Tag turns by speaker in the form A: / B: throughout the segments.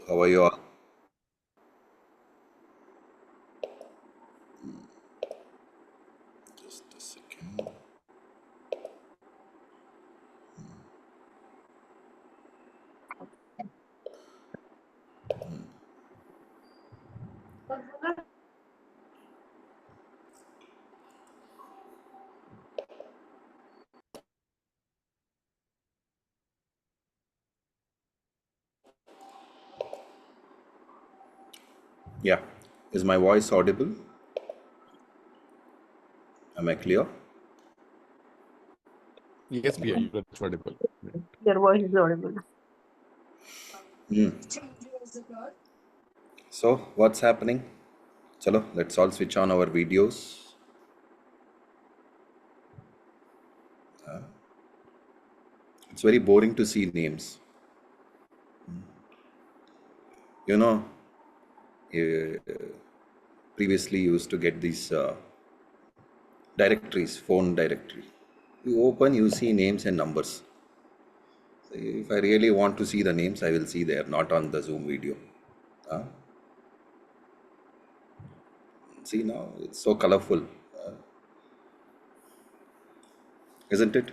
A: How are you all? Just a second. Yeah. Is my voice audible? Am I clear?
B: Yes, Priya, you are audible.
C: Your voice is audible.
A: So, what's happening? Chalo, let's all switch on our videos. It's very boring to see names. You know, uh, previously you used to get these directories, phone directory. You open, you see names and numbers. So if I really want to see the names, I will see there, not on the Zoom video. Uh, See now, it's so colorful, isn't it?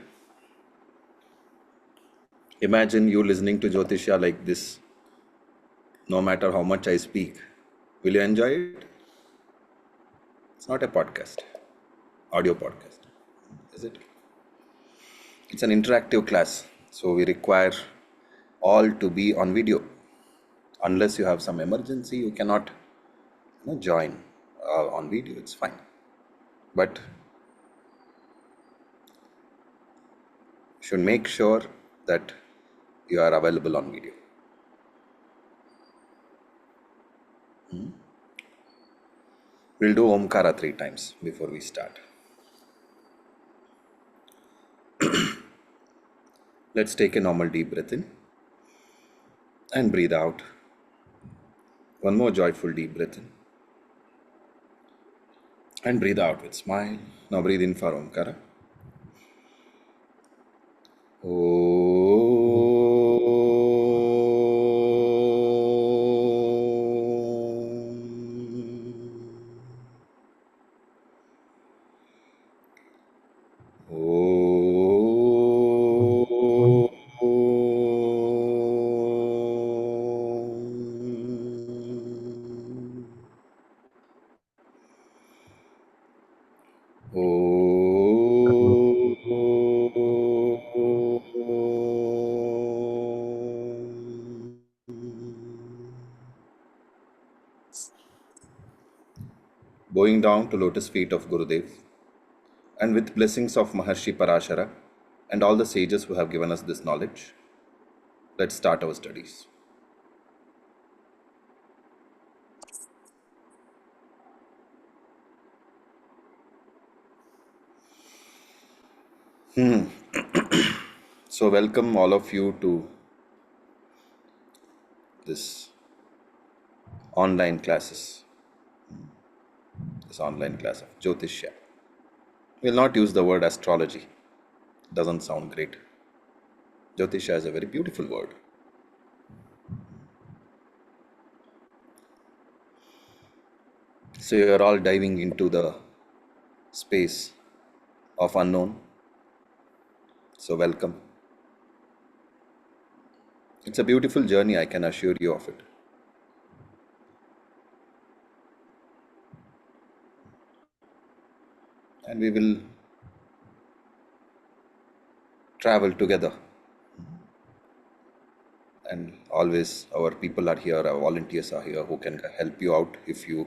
A: Imagine you listening to Jyotisha like this, no matter how much I speak. Will you enjoy it? It's not a podcast, audio podcast, is it? It's an interactive class, so we require all to be on video. Unless you have some emergency, you cannot join on video. It's fine, but should make sure that you are available on video. We'll do Omkara 3 times before we start. Let's take a normal deep breath in and breathe out. One more joyful deep breath in and breathe out with smile. Now breathe in for Omkara. Bowing down to lotus feet of Gurudev, and with blessings of Maharshi Parashara and all the sages who have given us this knowledge, let's start our studies. So welcome all of you to this online classes, this online class of Jyotishya. We'll not use the word astrology. Doesn't sound great. Jyotisha is a very beautiful word. So you are all diving into the space of unknown. So welcome. It's a beautiful journey, I can assure you of it. And we will travel together. And always our people are here, our volunteers are here who can help you out if you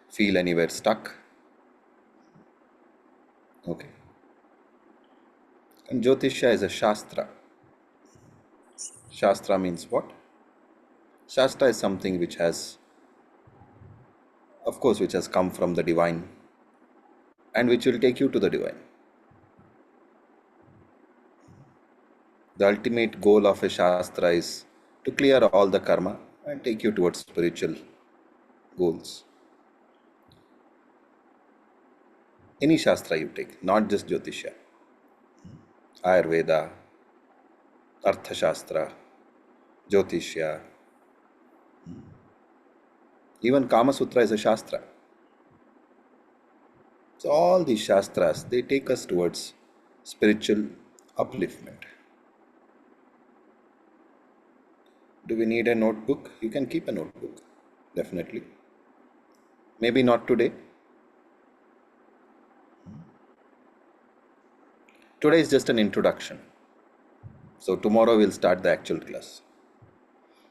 A: feel anywhere stuck. Okay. And Jyotisha is a Shastra. Shastra means what? Shastra is something which has, of course, which has come from the divine and which will take you to the divine. The ultimate goal of a Shastra is to clear all the karma and take you towards spiritual goals. Any Shastra you take, not just Jyotisha. Ayurveda, Arthashastra, Jyotisha, Even Kama Sutra is a Shastra. So all these Shastras, they take us towards spiritual upliftment. Do we need a notebook? You can keep a notebook, definitely. Maybe not today. Today is just an introduction. So tomorrow we'll start the actual class.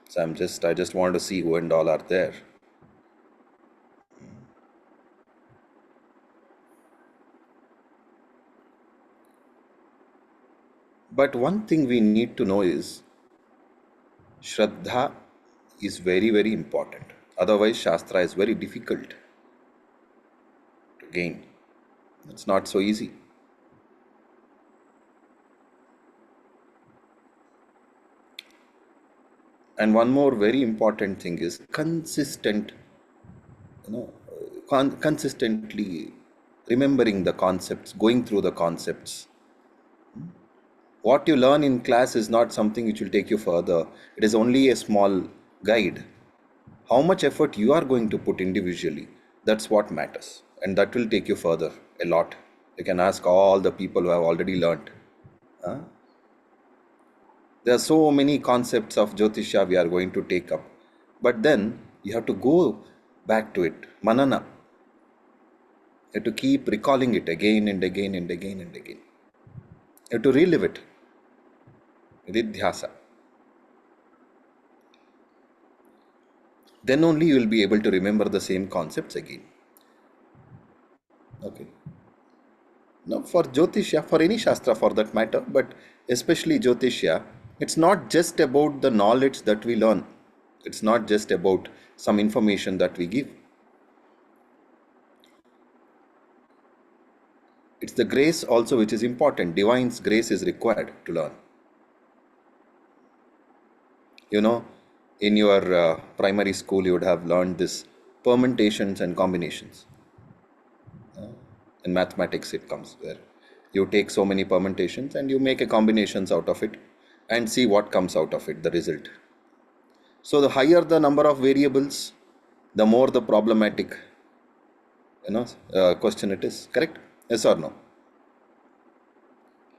A: So I just want to see who and all are there. But one thing we need to know is Shraddha is very, very important. Otherwise, Shastra is very difficult to gain. It's not so easy. And one more very important thing is consistent, consistently remembering the concepts, going through the concepts. What you learn in class is not something which will take you further. It is only a small guide. How much effort you are going to put individually, that's what matters. And that will take you further a lot. You can ask all the people who have already learned. There are so many concepts of Jyotisha we are going to take up. But then you have to go back to it. Manana. You have to keep recalling it again and again and again and again. You have to relive it. Nidhyasa. Then only you will be able to remember the same concepts again. Okay. Now for Jyotisha, for any Shastra for that matter, but especially Jyotisha, it's not just about the knowledge that we learn. It's not just about some information that we give. It's the grace also which is important. Divine's grace is required to learn. You know, in your primary school, you would have learned this permutations and combinations. In mathematics, it comes where you take so many permutations and you make a combinations out of it and see what comes out of it, the result. So the higher the number of variables, the more the problematic, question it is. Correct? Yes or no?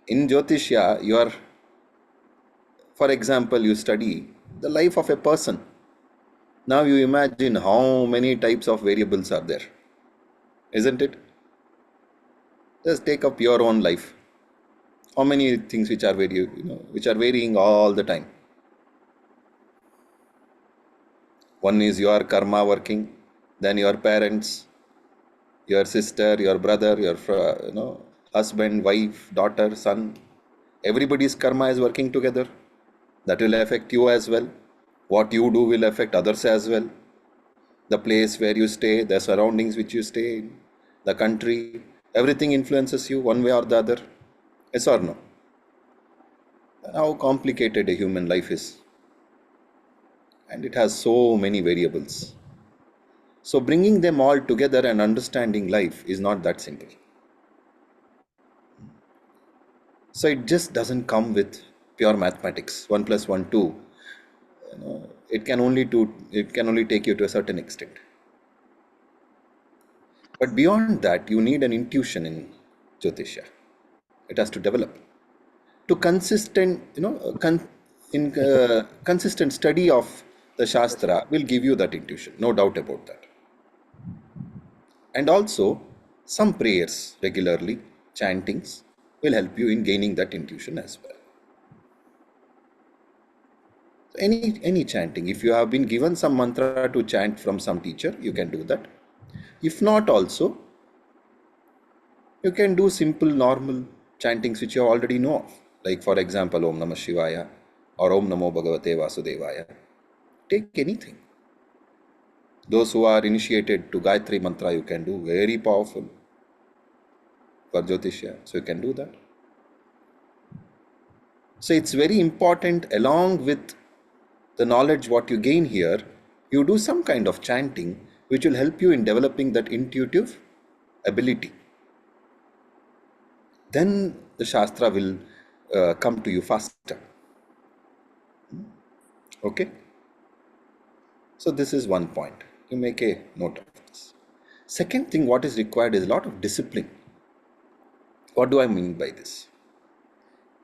A: In Jyotishya, you are, for example, you study the life of a person. Now you imagine how many types of variables are there, isn't it? Just take up your own life. How many things which are which are varying all the time? One is your karma working, then your parents, your sister, your brother, your husband, wife, daughter, son. Everybody's karma is working together. That will affect you as well. What you do will affect others as well. The place where you stay, the surroundings which you stay in, the country, everything influences you one way or the other. Yes or no? How complicated a human life is. And it has so many variables. So bringing them all together and understanding life is not that simple. So it just doesn't come with pure mathematics. 1 plus 1, 2. It can only take you to a certain extent. But beyond that, you need an intuition in Jyotisha. It has to develop. To consistent, consistent study of the Shastra will give you that intuition, no doubt about that. And also, some prayers regularly, chantings, will help you in gaining that intuition as well. Any chanting, if you have been given some mantra to chant from some teacher, you can do that. If not also, you can do simple normal chantings which you already know of. Like for example, Om Namah Shivaya or Om Namo Bhagavate Vasudevaya. Take anything. Those who are initiated to Gayatri Mantra, you can do very powerful for Jyotisha. So you can do that. So it's very important, along with the knowledge what you gain here, you do some kind of chanting which will help you in developing that intuitive ability. Then the Shastra will come to you faster. Okay? So this is one point. You make a note of this. Second thing, what is required is a lot of discipline. What do I mean by this?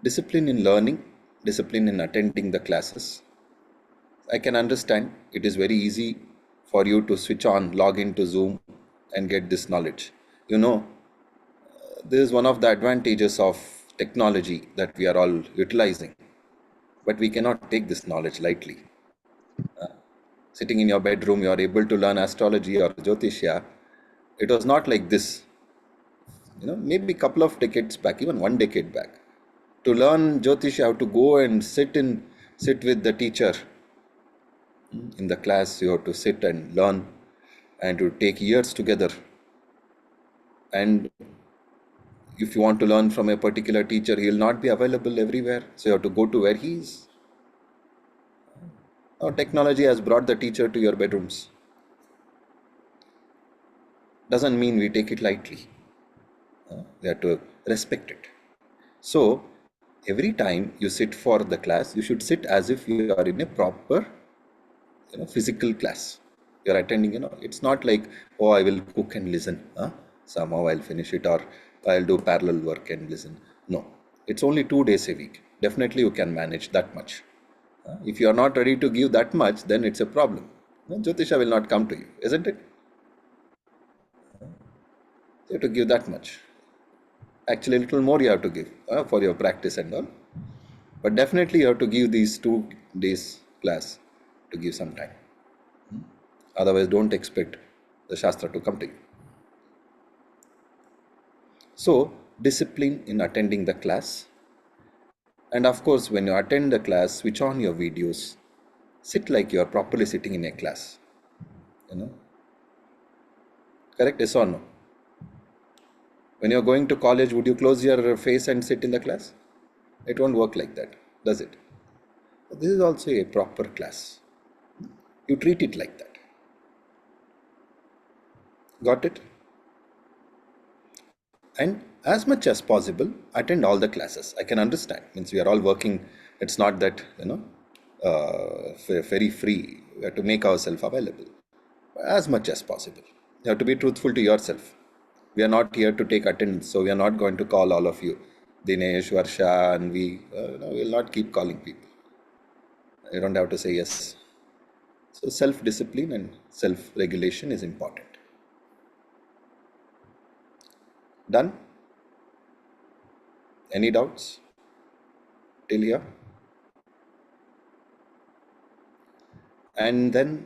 A: Discipline in learning, discipline in attending the classes. I can understand it is very easy for you to switch on, log into Zoom and get this knowledge. You know, this is one of the advantages of technology that we are all utilizing. But we cannot take this knowledge lightly. Sitting in your bedroom, you are able to learn astrology or Jyotishya. It was not like this, maybe a couple of decades back, even 1 decade back. To learn Jyotishya, you have to go and sit with the teacher in the class. You have to sit and learn, and to take years together. And if you want to learn from a particular teacher, he will not be available everywhere. So you have to go to where he is. Now technology has brought the teacher to your bedrooms. Doesn't mean we take it lightly. We have to respect it. So every time you sit for the class, you should sit as if you are in a proper physical class. You're attending, it's not like, oh, I will cook and listen. Somehow I'll finish it, or I'll do parallel work and listen. No, it's only 2 days a week. Definitely you can manage that much. If you are not ready to give that much, then it's a problem. Jyotisha will not come to you, isn't it? You have to give that much. Actually, a little more you have to give for your practice and all. But definitely you have to give these 2 days class to give some time. Otherwise, don't expect the Shastra to come to you. So, discipline in attending the class. And of course, when you attend the class, switch on your videos. Sit like you are properly sitting in a class. Correct? Yes or no? When you're going to college, would you close your face and sit in the class? It won't work like that, does it? This is also a proper class. You treat it like that. Got it? And as much as possible, attend all the classes. I can understand. Means we are all working. It's not that, very free. We have to make ourselves available. As much as possible. You have to be truthful to yourself. We are not here to take attendance, so we are not going to call all of you, Dinesh, Varsha, and we will not keep calling people. You don't have to say yes. So self-discipline and self-regulation is important. Done? Any doubts till here? And then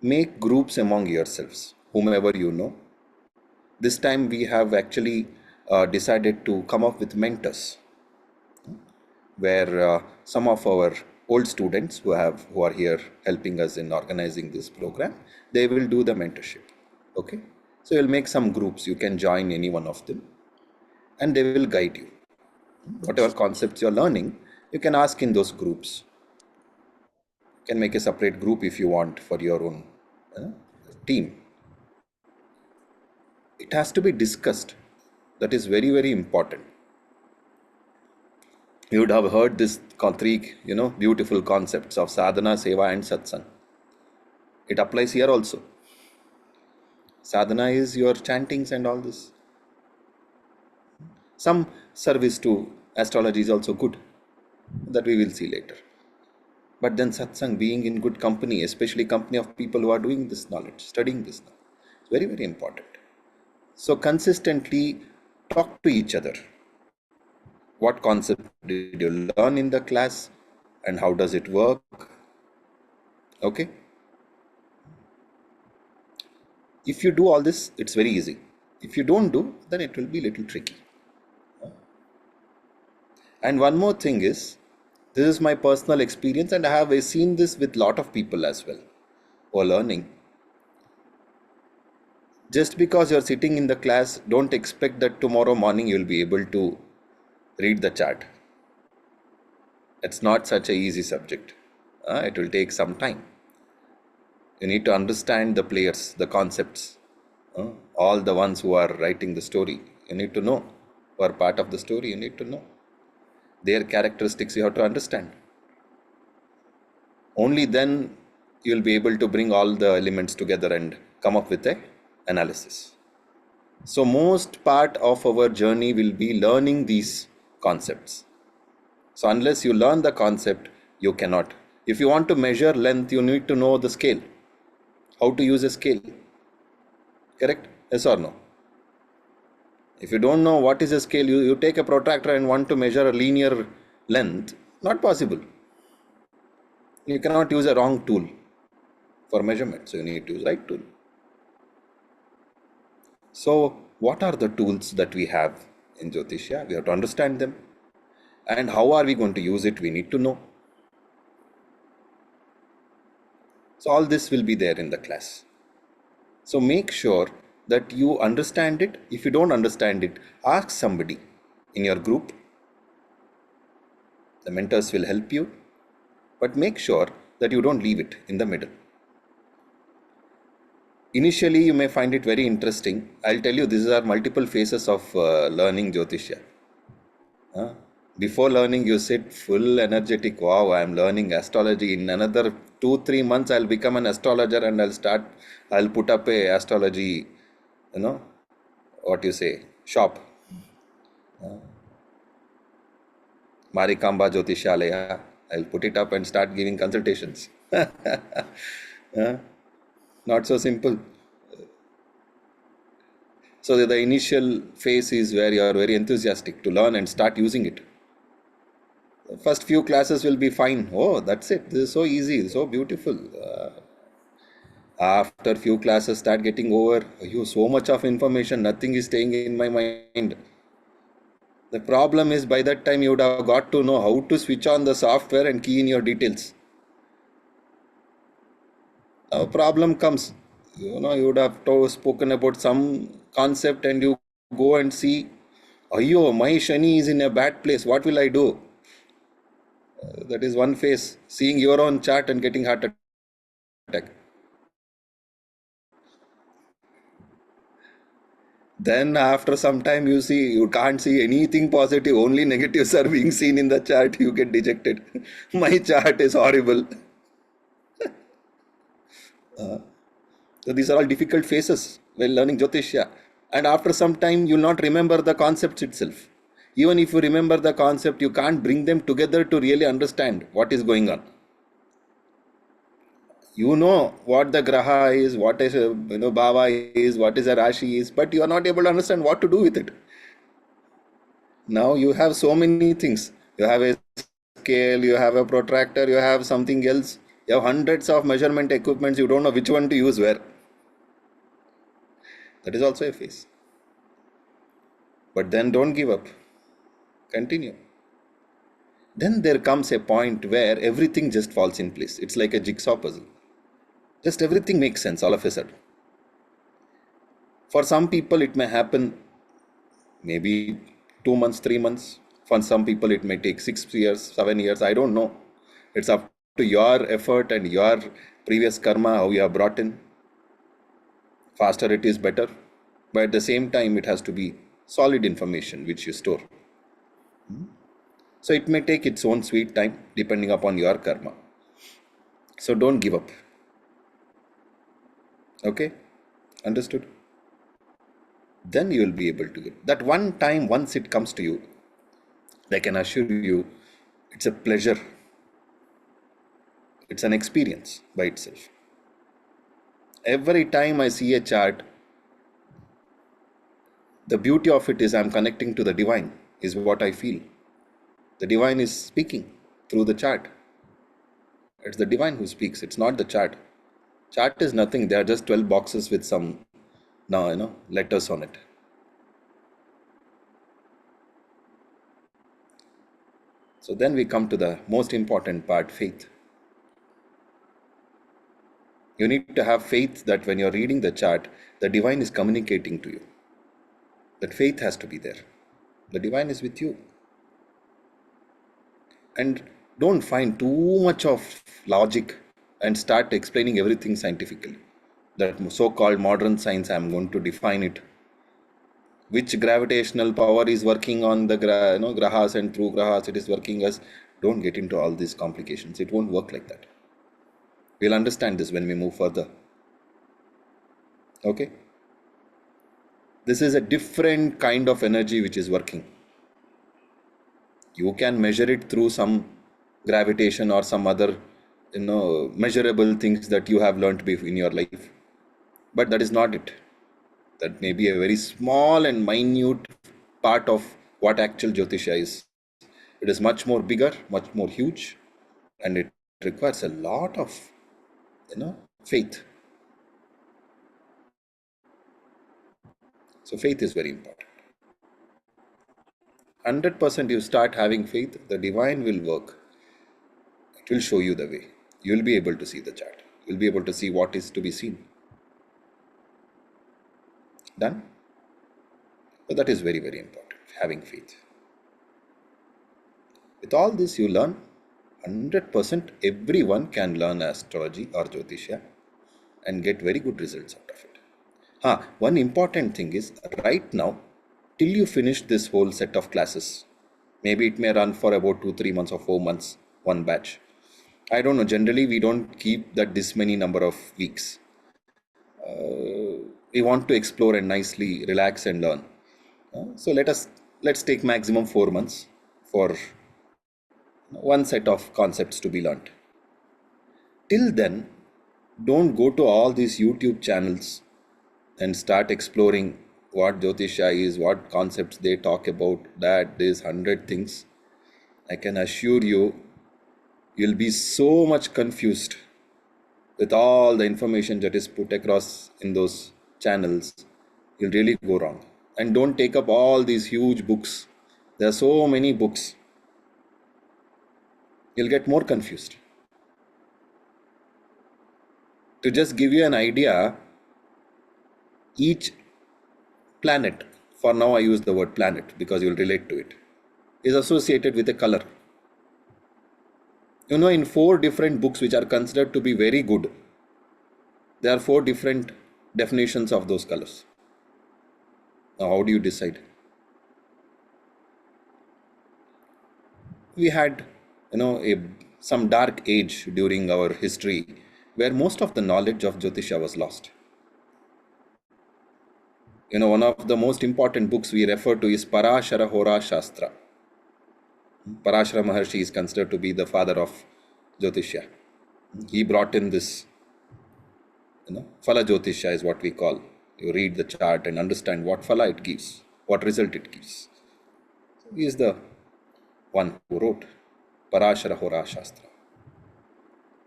A: make groups among yourselves, whomever you know. This time we have actually decided to come up with mentors, where some of our old students who are here helping us in organizing this program, they will do the mentorship. Okay, so you'll make some groups. You can join any one of them, and they will guide you. Whatever concepts you're learning, you can ask in those groups. You can make a separate group if you want for your own team. It has to be discussed. That is very, very important. You would have heard this three, beautiful concepts of sadhana, seva, and satsang. It applies here also. Sadhana is your chantings and all this. Some service to astrology is also good. That we will see later. But then satsang, being in good company, especially company of people who are doing this knowledge, studying this knowledge, is very, very important. So consistently talk to each other. What concept did you learn in the class and how does it work? Okay. If you do all this, it's very easy. If you don't do, then it will be a little tricky. And one more thing is, this is my personal experience, and I have seen this with a lot of people as well who are learning. Just because you're sitting in the class, don't expect that tomorrow morning you'll be able to read the chart. It's not such an easy subject. It will take some time. You need to understand the players, the concepts, all the ones who are writing the story. You need to know, who are part of the story, you need to know. Their characteristics you have to understand. Only then you'll be able to bring all the elements together and come up with a analysis. So most part of our journey will be learning these concepts. So unless you learn the concept, you cannot. If you want to measure length, you need to know the scale, how to use a scale. Correct? Yes or no? If you don't know what is a scale, you take a protractor and want to measure a linear length, not possible. You cannot use a wrong tool for measurement, so you need to use right tool. So what are the tools that we have in Jyotishya? We have to understand them. And how are we going to use it? We need to know. So all this will be there in the class. So make sure that you understand it. If you don't understand it, ask somebody in your group. The mentors will help you, but make sure that you don't leave it in the middle. Initially, you may find it very interesting. I'll tell you, these are multiple phases of learning Jyotishya. Before learning, you sit full energetic. Wow, I am learning astrology. In another 2-3 months, I'll become an astrologer and I'll put up a astrology, shop. Marikamba Jyotishalaya. I'll put it up and start giving consultations. Not so simple. So the initial phase is where you are very enthusiastic to learn and start using it. The first few classes will be fine. Oh, that's it. This is so easy, so beautiful. After few classes start getting over, so much of information, nothing is staying in my mind. The problem is by that time you would have got to know how to switch on the software and key in your details. A problem comes. You would have spoken about some concept and you go and see, my Shani is in a bad place. What will I do? That is one phase. Seeing your own chart and getting heart attack. Then after some time you can't see anything positive, only negatives are being seen in the chart, you get dejected. My chart is horrible. So these are all difficult phases while learning Jyotishya. And after some time you'll not remember the concepts itself. Even if you remember the concept, you can't bring them together to really understand what is going on. You know what the graha is, what is bhava is, what is a rashi is, but you are not able to understand what to do with it. Now you have so many things. You have a scale, you have a protractor, you have something else. You have hundreds of measurement equipments. You don't know which one to use where. That is also a phase. But then don't give up. Continue. Then there comes a point where everything just falls in place. It's like a jigsaw puzzle. Just everything makes sense all of a sudden. For some people, it may happen maybe 2 months, 3 months. For some people, it may take 6 years, 7 years. I don't know. It's up to your effort and your previous karma, how you have brought in. Faster it is better. But at the same time, it has to be solid information which you store. So it may take its own sweet time depending upon your karma. So don't give up. Okay? Understood? Then you will be able to get that one time. Once it comes to you, I can assure you, it's a pleasure. It's an experience by itself. Every time I see a chart, the beauty of it is I'm connecting to the divine, is what I feel. The divine is speaking through the chart. It's the divine who speaks. It's not the chart. Chart is nothing. They are just 12 boxes with some letters on it. So then we come to the most important part, faith. You need to have faith that when you're reading the chart, the divine is communicating to you. That faith has to be there. The divine is with you. And don't find too much of logic and start explaining everything scientifically. That so-called modern science, I'm going to define it. Which gravitational power is working on the grahas and through grahas it is working as. Don't get into all these complications. It won't work like that. We'll understand this when we move further. Okay? This is a different kind of energy which is working. You can measure it through some gravitation or some other, measurable things that you have learnt in your life. But that is not it. That may be a very small and minute part of what actual Jyotisha is. It is much more bigger, much more huge, and it requires a lot of, faith. So faith is very important. 100% you start having faith, the divine will work. It will show you the way. You will be able to see the chart. You will be able to see what is to be seen. Done? So that is very, very important, having faith. With all this you learn, 100% everyone can learn astrology or Jyotisha and get very good results out of it. One important thing is, right now, till you finish this whole set of classes, maybe it may run for about 2-3 months or 4 months, one batch. I don't know, generally we don't keep that this many number of weeks. We want to explore and nicely relax and learn. So let's take maximum 4 months for one set of concepts to be learnt. Till then, don't go to all these YouTube channels and start exploring what Jyotisha is, what concepts they talk about, this 100 things. I can assure you, you'll be so much confused with all the information that is put across in those channels. You'll really go wrong. And don't take up all these huge books. There are so many books. You'll get more confused. To just give you an idea, each planet, for now I use the word planet because you'll relate to it, is associated with a color. In 4 different books which are considered to be very good, there are 4 different definitions of those colors. Now, how do you decide? We had, some dark age during our history where most of the knowledge of Jyotisha was lost. One of the most important books we refer to is Parashara Hora Shastra. Parashara Maharshi is considered to be the father of Jyotisha. He brought in this, Phala Jyotisha is what we call. You read the chart and understand what Phala it gives, what result it gives. So he is the one who wrote Parashara Hora Shastra.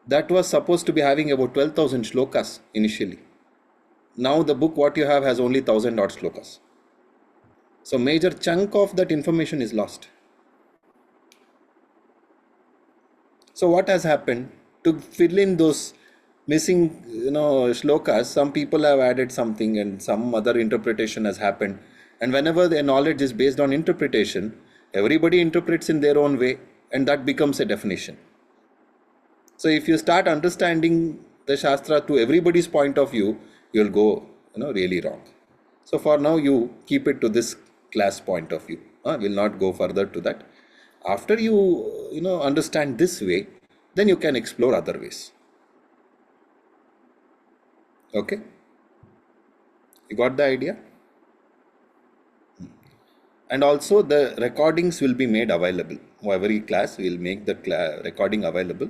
A: That was supposed to be having about 12,000 shlokas initially. Now the book what you have has only 1,000 odd shlokas. So major chunk of that information is lost. So what has happened? To fill in those missing shlokas, some people have added something and some other interpretation has happened. And whenever their knowledge is based on interpretation, everybody interprets in their own way and that becomes a definition. So if you start understanding the Shastra to everybody's point of view, you'll go really wrong. So for now you keep it to this class point of view. We'll not go further to that. After you understand this way, then you can explore other ways. Okay? You got the idea? And also the recordings will be made available. Every class will make the recording available.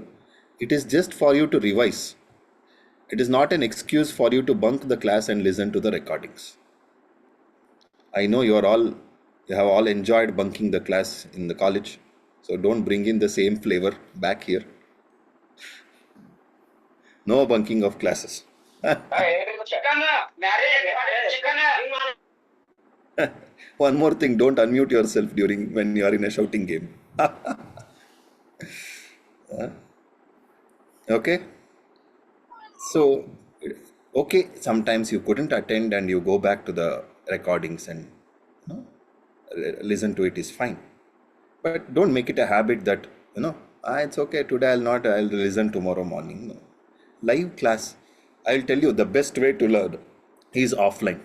A: It is just for you to revise. It is not an excuse for you to bunk the class and listen to the recordings. I know you have all enjoyed bunking the class in the college. So don't bring in the same flavor back here. No bunking of classes. One more thing, don't unmute yourself when you are in a shouting game. Okay? So, okay, sometimes you couldn't attend and you go back to the recordings and listen to it is fine. But don't make it a habit that, it's okay, today I'll listen tomorrow morning. No. Live class, I'll tell you the best way to learn is offline.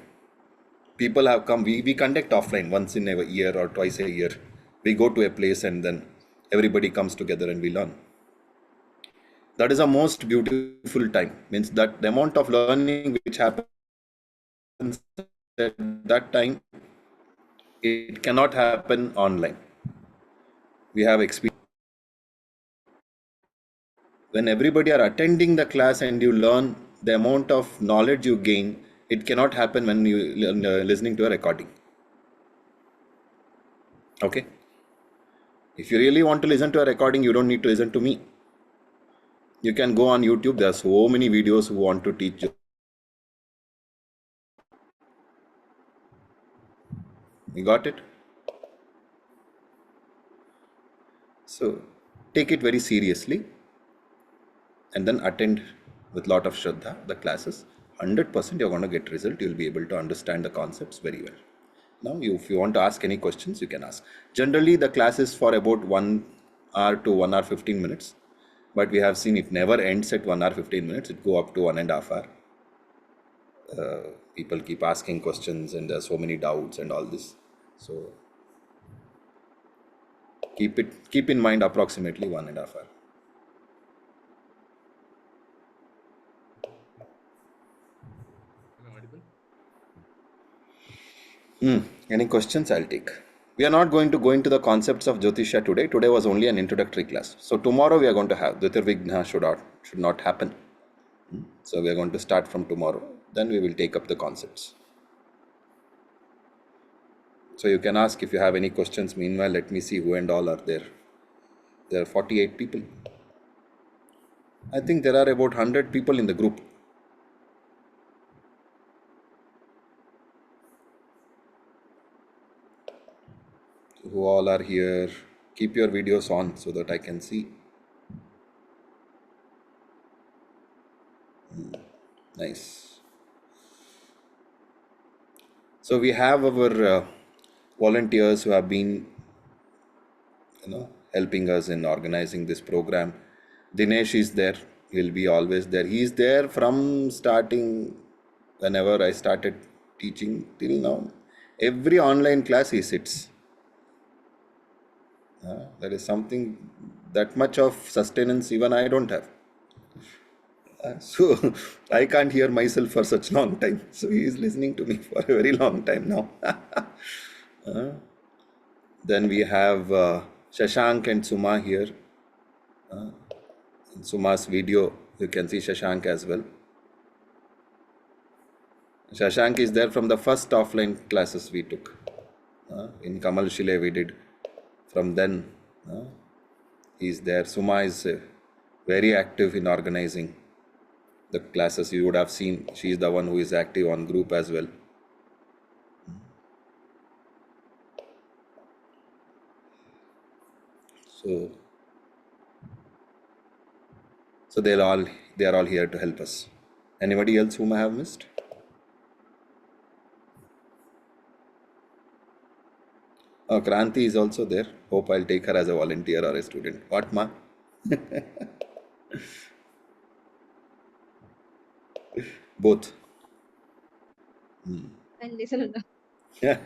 A: People have come, we conduct offline once in a year or twice a year. We go to a place and then everybody comes together and we learn. That is the most beautiful time. Means that the amount of learning which happens at that time, it cannot happen online. We have experience. When everybody are attending the class and you learn the amount of knowledge you gain, it cannot happen when you listening to a recording. Okay. If you really want to listen to a recording, you don't need to listen to me. You can go on YouTube. There are so many videos who want to teach you. You got it? So take it very seriously and then attend with lot of Shraddha the classes. 100% you're going to get result. You'll be able to understand the concepts very well. Now, if you want to ask any questions, you can ask. Generally, the class is for about 1 hour to 1 hour 15 minutes. But we have seen it never ends at 1 hour 15 minutes. It go up to 1.5 hours. People keep asking questions and there are so many doubts and all this. So keep in mind approximately 1.5 hours.
B: Am I audible?
A: Any questions? I'll take. We are not going to go into the concepts of Jyotisha today. Today was only an introductory class. So tomorrow we are going to have Dvitirvigna should not happen. So we are going to start from tomorrow. Then we will take up the concepts. So you can ask if you have any questions. Meanwhile, let me see who and all are there. There are 48 people. I think there are about 100 people in the group. Who all are here? Keep your videos on so that I can see. Nice. So we have our volunteers who have been, helping us in organizing this program. Dinesh is there. He'll be always there. He is there from starting. Whenever I started teaching till now, every online class he sits. That is something, that much of sustenance even I don't have. So I can't hear myself for such long time. So he is listening to me for a very long time now. Then we have Shashank and Suma here. In Suma's video, you can see Shashank as well. Shashank is there from the first offline classes we took. In Kamal Shile we did. From then, he's there. Suma is very active in organizing the classes. You would have seen she is the one who is active on group as well. So they are all here to help us. Anybody else whom I have missed? Kranti is also there. Hope I'll take her as a volunteer or a student. What, ma? Both.
C: I'll listen.
A: Yeah.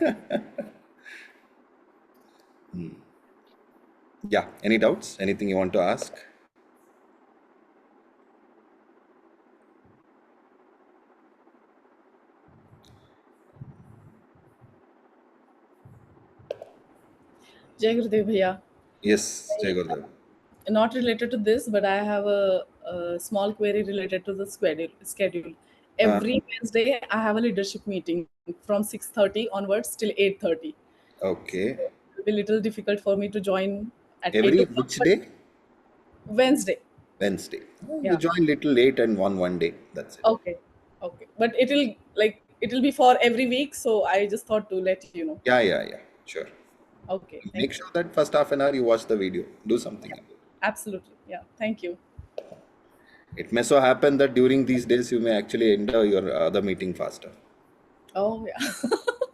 A: Any doubts? Anything you want to ask?
D: Jai Gurudev Bhaiya.
A: Yes, Jai Gurudev.
D: Not related to this, but I have a small query related to the schedule. Every Wednesday, I have a leadership meeting from 6:30 onwards till 8:30.
A: Okay.
D: It will be a little difficult for me to join at 8
A: Every
D: o'clock.
A: which
D: But
A: day?
D: Wednesday.
A: Wednesday. You
D: Yeah.
A: join little late and one day. That's it.
D: Okay. Okay. But it'll be for every week, so I just thought to let you know.
A: Yeah. Sure.
D: Okay. Thank
A: Make
D: you.
A: sure that first half an hour you watch the video. Do something about it.
D: Absolutely. Yeah. Thank you.
A: It may so happen that during these days you may actually end your other meeting faster.
D: Oh yeah.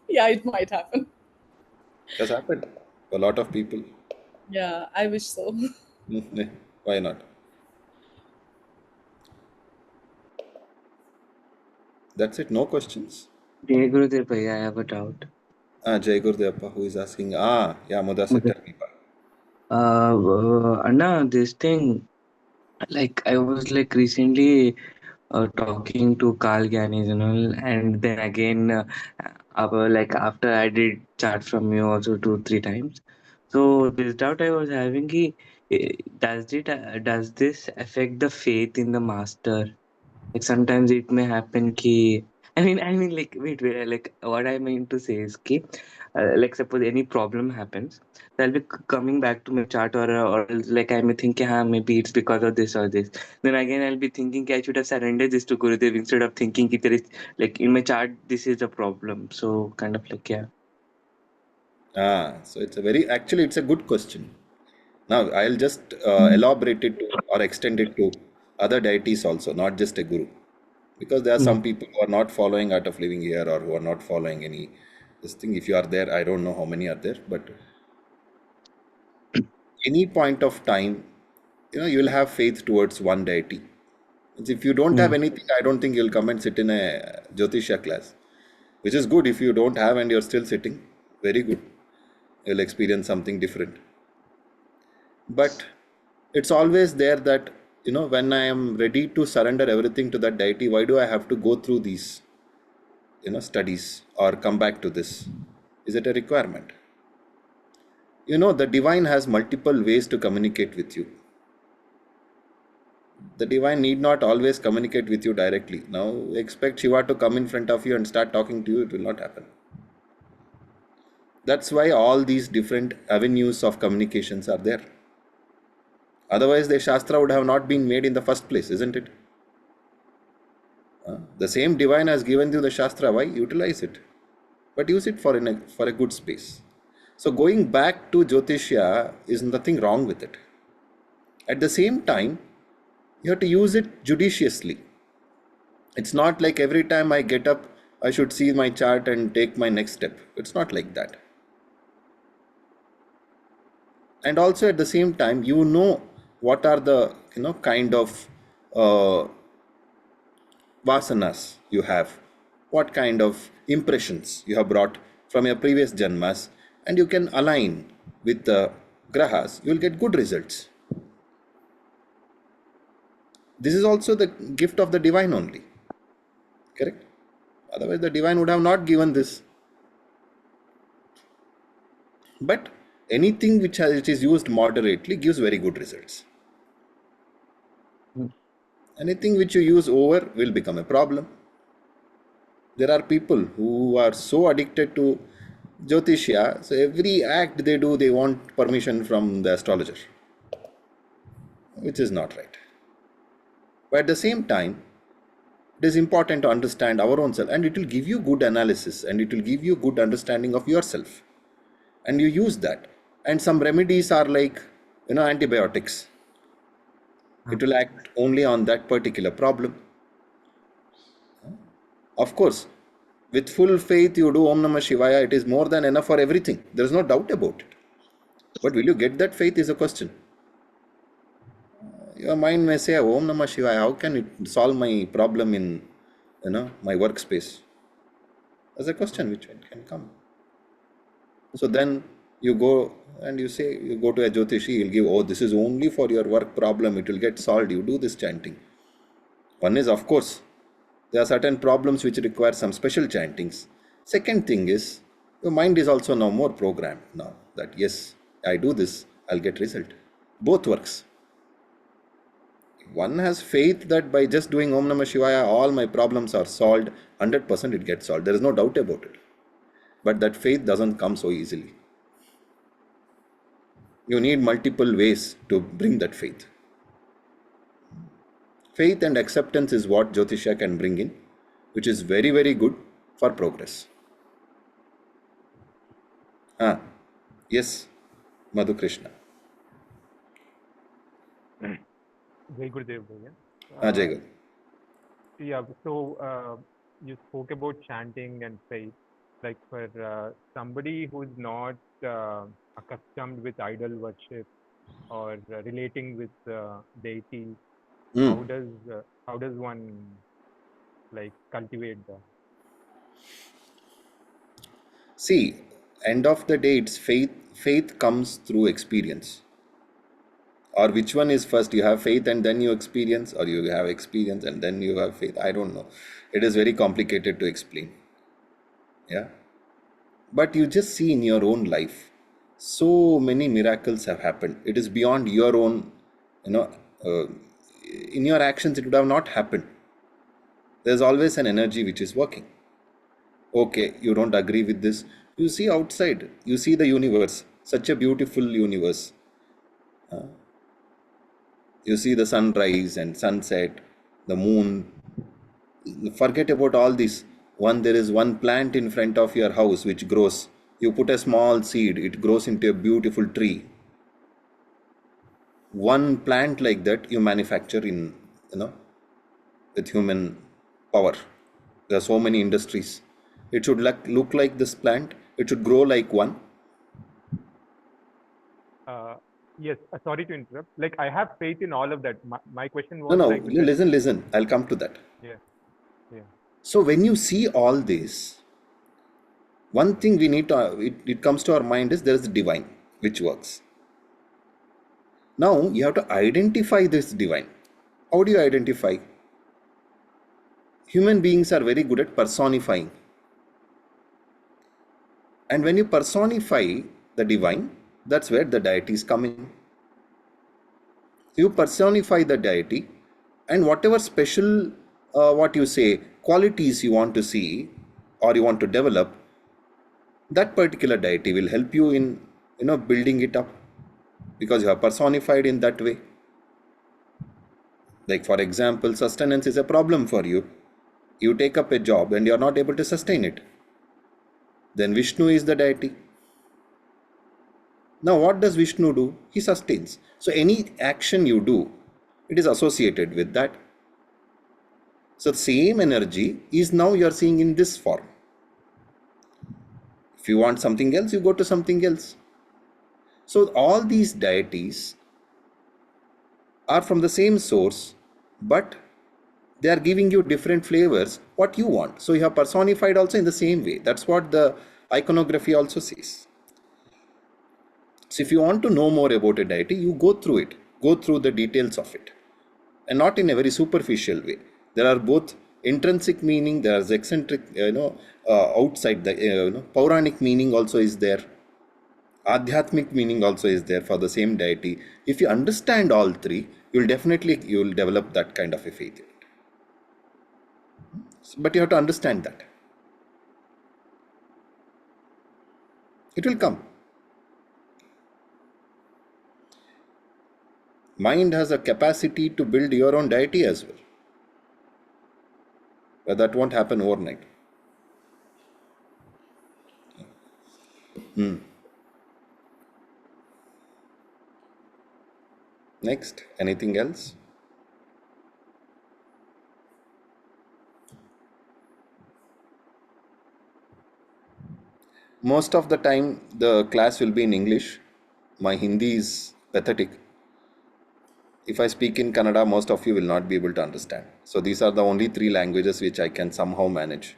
D: Yeah, it might happen.
A: It has happened for a lot of people.
D: Yeah, I wish so.
A: Why not? That's it. No questions.
E: Jai Gurudev Bhaiya, I have a doubt.
A: Jai Gurudevappa, who is asking? Yeah, Mudassar,
E: Mother-
A: tell me.
E: Anna, this thing, Like I was like recently talking to Carl Ganis and all, and then again, like after I did chat from you also 2 3 times. So this doubt I was having, does this affect the faith in the master? Like sometimes it may happen ki I mean like wait like what I mean to say is ki like suppose any problem happens, so I'll be coming back to my chart, or else like I may think yeah maybe it's because of this or this. Then again I'll be thinking ki I should have surrendered this to Gurudev instead of thinking ki there is like in my chart this is a problem. So kind of like yeah.
A: So actually, it's a good question. Now, I'll just elaborate it or extend it to other deities also, not just a guru. Because there are
E: Mm,
A: some people who are not following Art of Living here or who are not following any this thing. If you are there, I don't know how many are there, but any point of time, you will have faith towards one deity. If you don't have
E: mm,
A: anything, I don't think you'll come and sit in a Jyotisha class, which is good. If you don't have and you're still sitting, very good. You'll experience something different. But it's always there that, when I am ready to surrender everything to that deity, why do I have to go through these, studies or come back to this? Is it a requirement? The divine has multiple ways to communicate with you. The divine need not always communicate with you directly. Now, expect Shiva to come in front of you and start talking to you, it will not happen. That's why all these different avenues of communications are there. Otherwise, the Shastra would have not been made in the first place, isn't it? The same divine has given you the Shastra. Why? Utilize it. But use it for a good space. So, going back to Jyotishya is nothing wrong with it. At the same time, you have to use it judiciously. It's not like every time I get up, I should see my chart and take my next step. It's not like that. And also at the same time, what are the kind of uh, vasanas you have, what kind of impressions you have brought from your previous janmas, and you can align with the grahas, you will get good results. This is also the gift of the divine only, correct? Otherwise, the divine would have not given this. But anything which is used moderately gives very good results.
E: mm,
A: Anything which you use over will become a problem. There are people who are so addicted to Jyotishya, so every act they do, they want permission from the astrologer, which is not right. But at the same time, it is important to understand our own self, and it will give you good analysis and it will give you good understanding of yourself. And you use that. And some remedies are like, antibiotics. It will act only on that particular problem. Of course, with full faith, you do Om Namah Shivaya, it is more than enough for everything. There is no doubt about it. But will you get that faith is a question. Your mind may say, Om Namah Shivaya, how can it solve my problem in my workspace? That's a question which can come. So then you go and you go to a Jyotishi, he'll give, oh, this is only for your work problem, it will get solved. You do this chanting. One is, of course, there are certain problems which require some special chantings. Second thing is, your mind is also now more programmed now that yes, I do this, I'll get result. Both works. One has faith that by just doing Om Namah Shivaya, all my problems are solved, 100% it gets solved. There is no doubt about it. But that faith doesn't come so easily. You need multiple ways to bring that faith. Faith and acceptance is what Jyotisha can bring in, which is very, very good for progress. Yes, Madhu Krishna.
B: Jai Gurudev Bhaiya.
A: Jai Guru.
B: Yeah, so you spoke about chanting and faith. Like for somebody who's not accustomed with idol worship or relating with deity,
A: Hmm.
B: how does one like cultivate that?
A: See, end of the day, it's faith. Faith comes through experience. Or which one is first? You have faith and then you experience, or you have experience and then you have faith? I don't know. It is very complicated to explain. Yeah. But you just see in your own life, so many miracles have happened. It is beyond your own, you know, uh, in your actions, it would have not happened. There's always an energy which is working. Okay, you don't agree with this. You see outside, you see the universe, such a beautiful universe. You see the sunrise and sunset, the moon. Forget about all this. There is one plant in front of your house which grows. You put a small seed, it grows into a beautiful tree. One plant like that you manufacture in, you know, with human power. There are so many industries. It should look like this plant. It should grow like one.
B: Yes, sorry to interrupt. Like, I have faith in all of that. My question
A: No,
B: was
A: no,
B: like
A: you
B: that.
A: listen. I'll come to that.
B: Yeah, yeah.
A: So when you see all this, one thing we need to, it comes to our mind is there is a divine which works. Now you have to identify this divine. How do you identify? Human beings are very good at personifying. And when you personify the divine, that's where the deity is coming. You personify the deity, and whatever special, what you say, qualities you want to see or you want to develop, that particular deity will help you in, building it up, because you are personified in that way. Like, for example, sustenance is a problem for you. You take up a job and you are not able to sustain it. Then Vishnu is the deity. Now, what does Vishnu do? He sustains. So, any action you do, it is associated with that. So, the same energy is now you are seeing in this form. If you want something else, you go to something else. So, all these deities are from the same source, but they are giving you different flavors, what you want. So, you have personified also in the same way. That's what the iconography also says. So, if you want to know more about a deity, you go through it, go through the details of it, and not in a very superficial way. There are both intrinsic meaning, there is eccentric, outside the, Puranic meaning also is there. Adhyatmic meaning also is there for the same deity. If you understand all three, you'll develop that kind of a faith in it. But you have to understand that. It will come. Mind has a capacity to build your own deity as well. But that won't happen overnight. Next, anything else? Most of the time, the class will be in English. My Hindi is pathetic. If I speak in Kannada, most of you will not be able to understand. So these are the only three languages which I can somehow manage.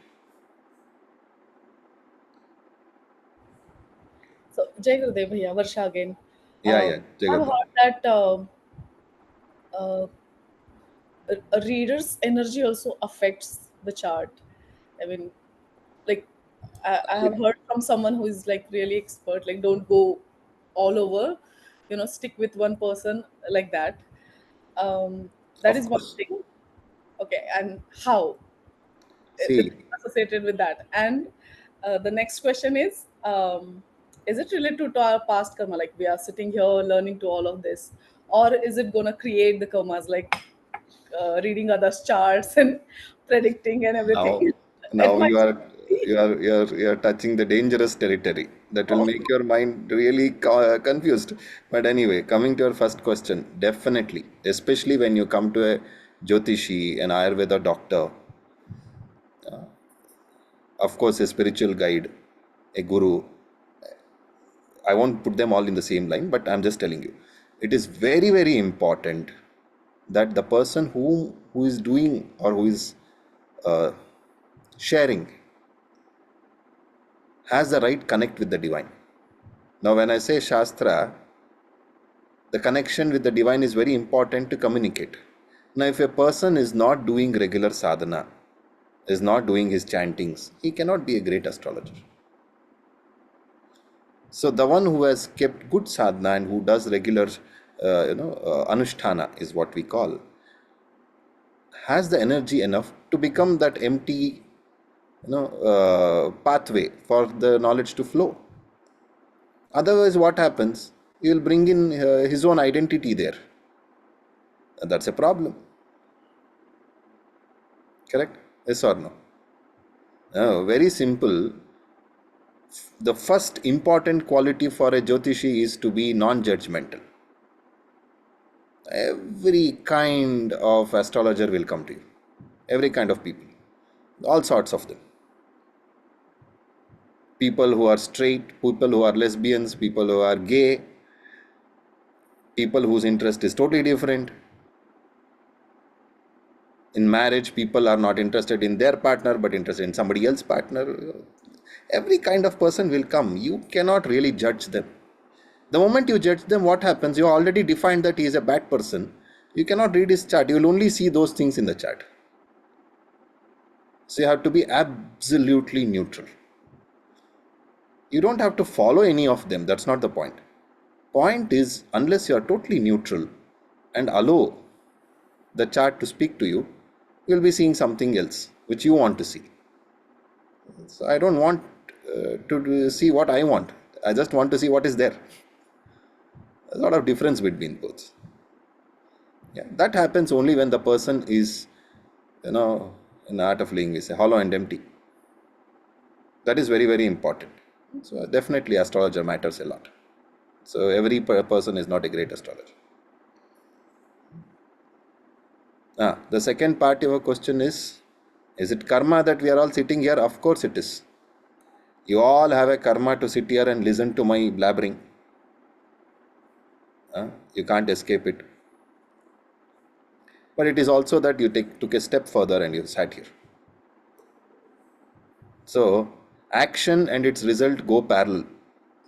D: So, Jai Gurudev Bhaiya, Varsha again.
A: Yeah,
D: I've
A: Jagat.
D: heard that uh, a reader's energy also affects the chart. I mean, like, I have heard from someone who is like really expert, like, don't go all over, stick with one person like that. That
A: Of
D: is one
A: course.
D: thing. Okay, and how it
A: See,
D: is associated with that? And the next question is it related to our past karma? Like, we are sitting here learning to all of this, or is it gonna create the karmas, like reading others' charts and predicting and
A: now,
D: everything? It
A: now
D: might
A: you are
D: be.
A: you are touching the dangerous territory that will
D: Oh,
A: make your mind really confused. But anyway, coming to your first question, definitely, especially when you come to a Jyotishi, an Ayurveda doctor, of course, a spiritual guide, a guru. I won't put them all in the same line, but I'm just telling you, it is very, very important that the person who is doing or who is uh, sharing has the right connect with the divine. Now, when I say Shastra, The connection with the divine is very important to communicate. Now, if a person is not doing regular sadhana, is not doing his chantings, he cannot be a great astrologer. So the one who has kept good sadhana and who does regular, anusthana is what we call, has the energy enough to become that empty, pathway for the knowledge to flow. Otherwise, what happens? He will bring in his own identity there. And that's a problem. Correct? Yes or no? Very simple. The first important quality for a Jyotishi is to be non-judgmental. Every kind of astrologer will come to you. Every kind of people. All sorts of them. People who are straight, people who are lesbians, people who are gay, people whose interest is totally different. In marriage, people are not interested in their partner but interested in somebody else's partner. Every kind of person will come. You cannot really judge them. The moment you judge them, what happens? You already defined that he is a bad person. You cannot read his chart. You will only see those things in the chart. So you have to be absolutely neutral. You don't have to follow any of them. That's not the point. Point is, unless you are totally neutral and allow the chart to speak to you, you will be seeing something else which you want to see. So I don't want to see what I want. I just want to see what is there. A lot of difference between both. Yeah, that happens only when the person is, in the art of living, we say hollow and empty. That is very, very important. So definitely astrologer matters a lot. So every person is not a great astrologer. The second part of your question is it karma that we are all sitting here? Of course it is. You all have a karma to sit here and listen to my blabbering. You can't escape it. But it is also that you took a step further and you sat here. So action and its result go parallel.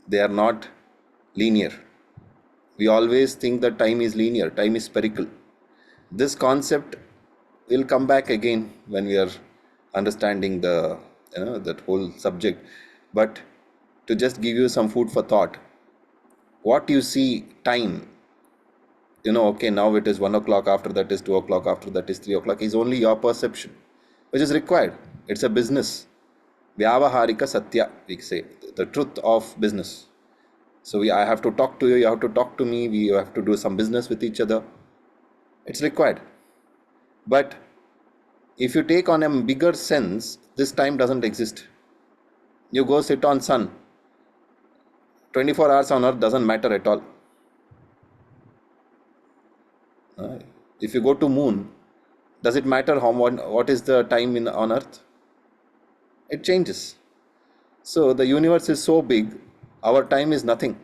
A: They are not linear. We always think that time is linear, time is spherical. This concept will come back again when we are understanding that whole subject. But to just give you some food for thought, what you see time, okay, now it is 1 o'clock, after that is 2 o'clock, after that is 3 o'clock, is only your perception, which is required. It's a business. Vyavaharika Satya, we say, the truth of business. So I have to talk to you, you have to talk to me, we have to do some business with each other. It's required. But if you take on a bigger sense, this time doesn't exist. You go sit on sun, 24 hours on earth doesn't matter at all. If you go to moon, does it matter what is the time on earth? It changes. So the universe is so big, our time is nothing.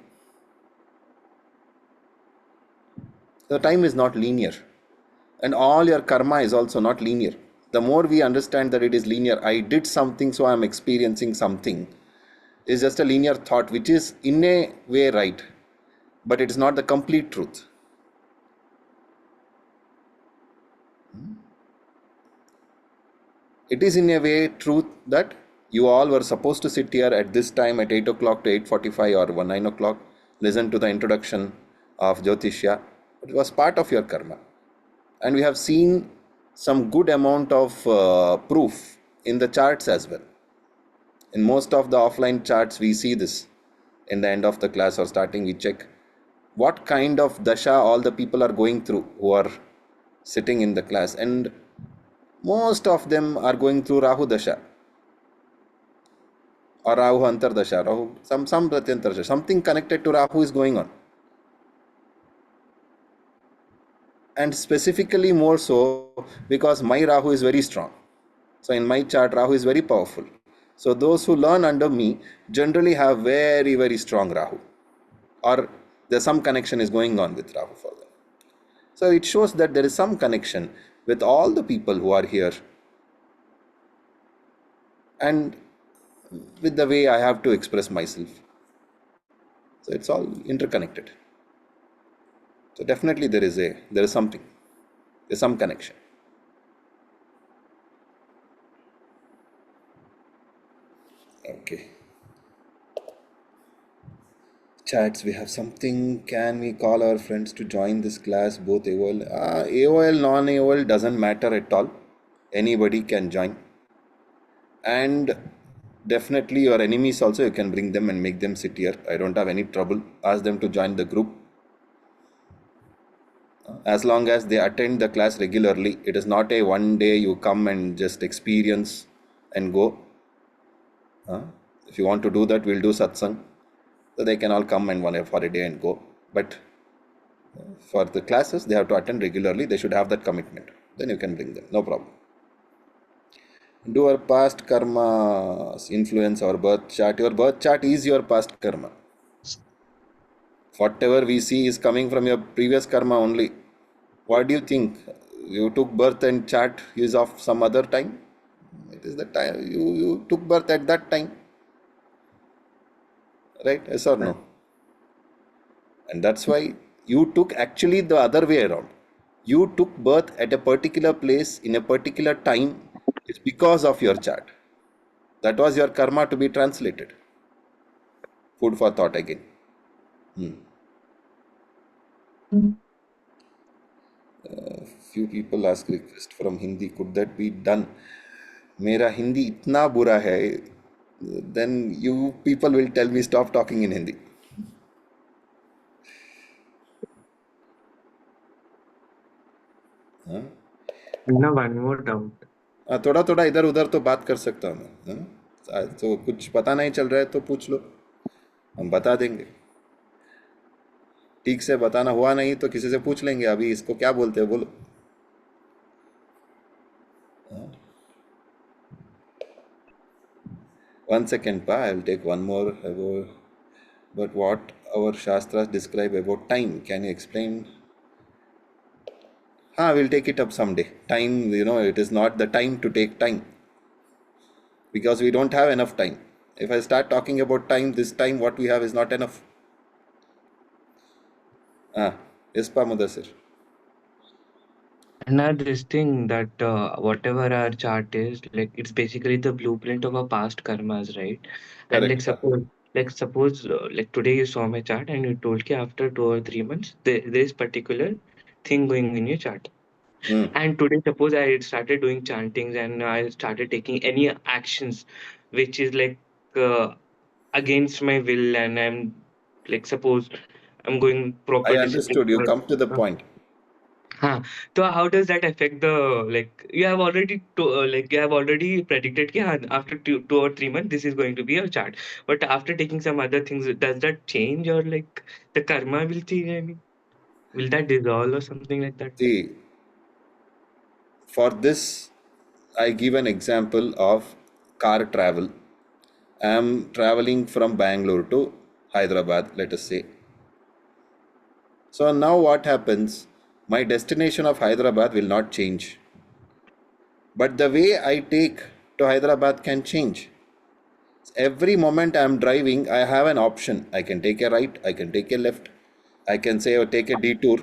A: The time is not linear. And all your karma is also not linear. The more we understand that it is linear, I did something, so I am experiencing something, is just a linear thought, which is in a way right, but it is not the complete truth. It is in a way truth that you all were supposed to sit here at this time at 8 o'clock to 8:45 or 9 o'clock, listen to the introduction of Jyotishya. It was part of your karma. And we have seen some good amount of proof in the charts as well. In most of the offline charts, we see this. In the end of the class or starting, we check what kind of dasha all the people are going through who are sitting in the class. And most of them are going through Rahu dasha or Rahu Antar dasha, some Pratyantar dasha. Something connected to Rahu is going on. And specifically more so because my Rahu is very strong. So in my chart, Rahu is very powerful. So those who learn under me generally have very, very strong Rahu. Or there's some connection is going on with Rahu for them. So it shows that there is some connection with all the people who are here. And with the way I have to express myself. So it's all interconnected. So definitely there is something. There's some connection. Okay. Chats, we have something. Can we call our friends to join this class? Both AOL. AOL, non-AOL doesn't matter at all. Anybody can join. And definitely your enemies also, you can bring them and make them sit here. I don't have any trouble. Ask them to join the group. As long as they attend the class regularly. It is not a one day you come and just experience and go. If you want to do that, we'll do satsang. So they can all come and one for a day and go. But for the classes, they have to attend regularly. They should have that commitment. Then you can bring them. No problem. Do our past karmas influence our birth chart? Your birth chart is your past karma. Whatever we see is coming from your previous karma only. What do you think? You took birth and chart is of some other time? It is the time you took birth at that time. Right? Yes or no? And that's why you took actually the other way around. You took birth at a particular place in a particular time. It's because of your chart. That was your karma to be translated. Food for thought again. Few people ask request from Hindi. Could that be done? मेरा हिंदी इतना बुरा है. Then you people will tell me stop talking in Hindi.
E: No, one more doubt.
A: थोड़ा थोड़ा इधर उधर तो बात कर सकता हूँ मैं. तो कुछ पता नहीं चल रहा है तो पूछ लो, हम बता देंगे. ठीक से बताना हुआ नहीं तो किसी से पूछ लेंगे. अभी इसको क्या बोलते हैं बोलो. One second, pa. I will take one more. But what our shastras describe about time? Can you explain? We'll take it up someday. Time, it is not the time to take time. Because we don't have enough time. If I start talking about time, this time what we have is not enough. Yes, pa Mudassir.
E: And this thing that whatever our chart is, like it's basically the blueprint of our past karmas, right? And
A: Correct.
E: like today you saw my chart and you told कि after 2 or 3 months there is particular thing going in your chart. And today suppose I started doing chantings and I started taking any actions which is like against my will, and I'm like suppose I'm going
A: I
E: proper discipline.
A: understood. You come to the point.
E: Huh. So how does that affect the like you have already like you have already predicted कि हाँ, after 2 or 3 months this is going to be your chart, but after taking some other things does that change or like the karma will change? I mean, will that dissolve or something like that?
A: See, for this, I give an example of car travel. I am traveling from Bangalore to Hyderabad, let us say. So now what happens? My destination of Hyderabad will not change. But the way I take to Hyderabad can change. Every moment I am driving, I have an option. I can take a right, I can take a left, I can say or take a detour.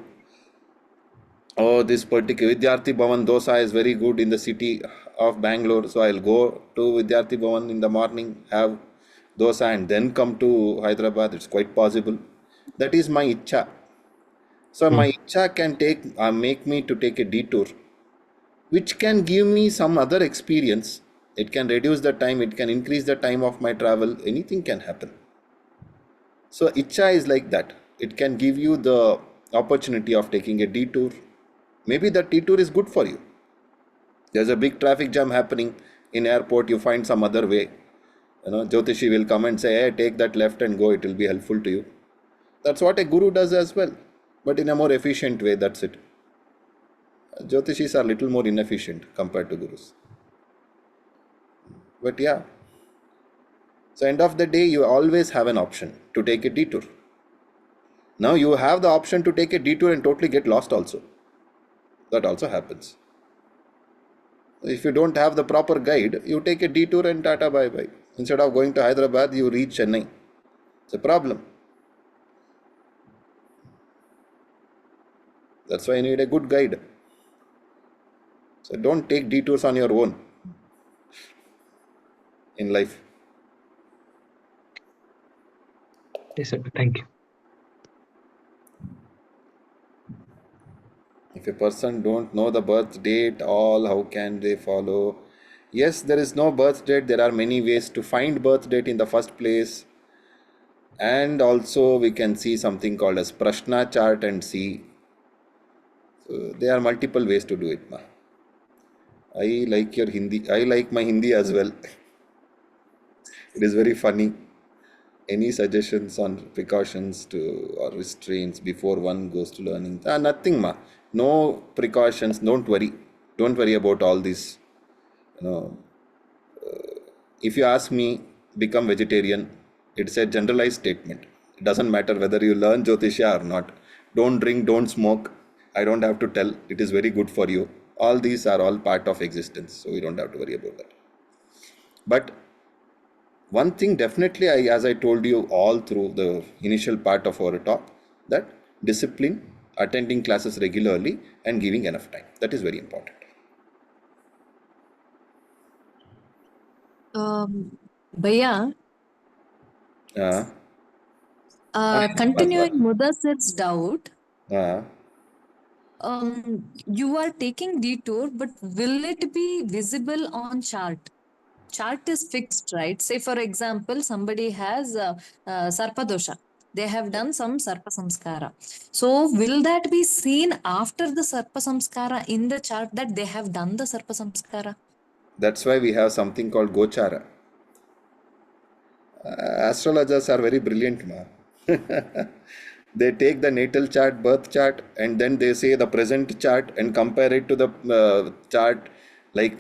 A: Oh, this particular Vidyarthi Bhavan dosa is very good in the city of Bangalore. So I'll go to Vidyarthi Bhavan in the morning, have dosa, and then come to Hyderabad. It's quite possible. That is my icha. So my icha can make me to take a detour, which can give me some other experience. It can reduce the time, it can increase the time of my travel. Anything can happen. So icha is like that. It can give you the opportunity of taking a detour. Maybe that detour is good for you. There's a big traffic jam happening in airport. You find some other way. Jyotishi will come and say, hey, take that left and go. It will be helpful to you. That's what a guru does as well, but in a more efficient way. That's it. Jyotishis are little more inefficient compared to gurus. But yeah. So end of the day, you always have an option to take a detour. Now you have the option to take a detour and totally get lost also. That also happens. If you don't have the proper guide, you take a detour and tata bye bye. Instead of going to Hyderabad, you reach Chennai. It's a problem. That's why you need a good guide. So don't take detours on your own in life.
E: Yes, sir. Thank you.
A: If a person don't know the birth date, all how can they follow? Yes, there is no birth date. There are many ways to find birth date in the first place. And also we can see something called as Prashna chart and see. So there are multiple ways to do it. Ma. I like your Hindi. I like my Hindi as well. It is very funny. Any suggestions on precautions to or restraints before one goes to learning? Nothing, ma. No precautions. Don't worry. Don't worry about all this. You know, if you ask me, become vegetarian. It's a generalized statement. It doesn't matter whether you learn Jyotisha or not. Don't drink. Don't smoke. I don't have to tell. It is very good for you. All these are all part of existence, so we don't have to worry about that. But one thing definitely, as I told you all through the initial part of our talk, that discipline, attending classes regularly, and giving enough time. That is very important.
C: Bhaiya,
A: Uh,
C: continuing Mudassir's doubt,
A: uh,
C: you are taking detour, but will it be visible on chart? Chart is fixed, right? Say, for example, somebody has Sarpa dosha. They have done some Sarpa Samskara. So, will that be seen after the Sarpa Samskara in the chart that they have done the Sarpa Samskara?
A: that's why we have something called Gochara. Astrologers are very brilliant, ma. They take the natal chart, birth chart, and then they say the present chart and compare it to the chart. Like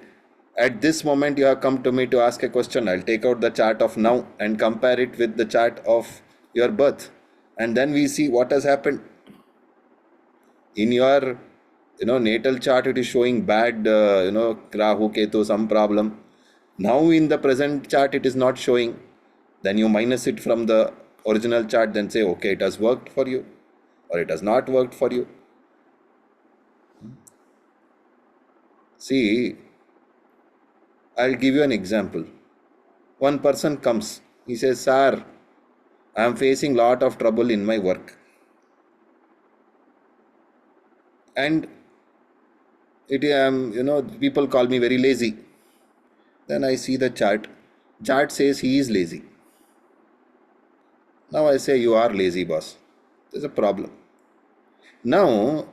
A: at this moment, you have come to me to ask a question. I'll take out the chart of now and compare it with the chart of your birth, and then we see what has happened in your natal chart. It is showing bad Rahu Ketu, some problem. Now in the present chart it is not showing. Then you minus it from the original chart, then say okay, it has worked for you or it has not worked for you. See, I'll give you an example. One person comes, he says, sir, I am facing lot of trouble in my work, and people call me very lazy. Then I see the chart. Chart says he is lazy. Now I say, you are lazy, boss. There's a problem. Now,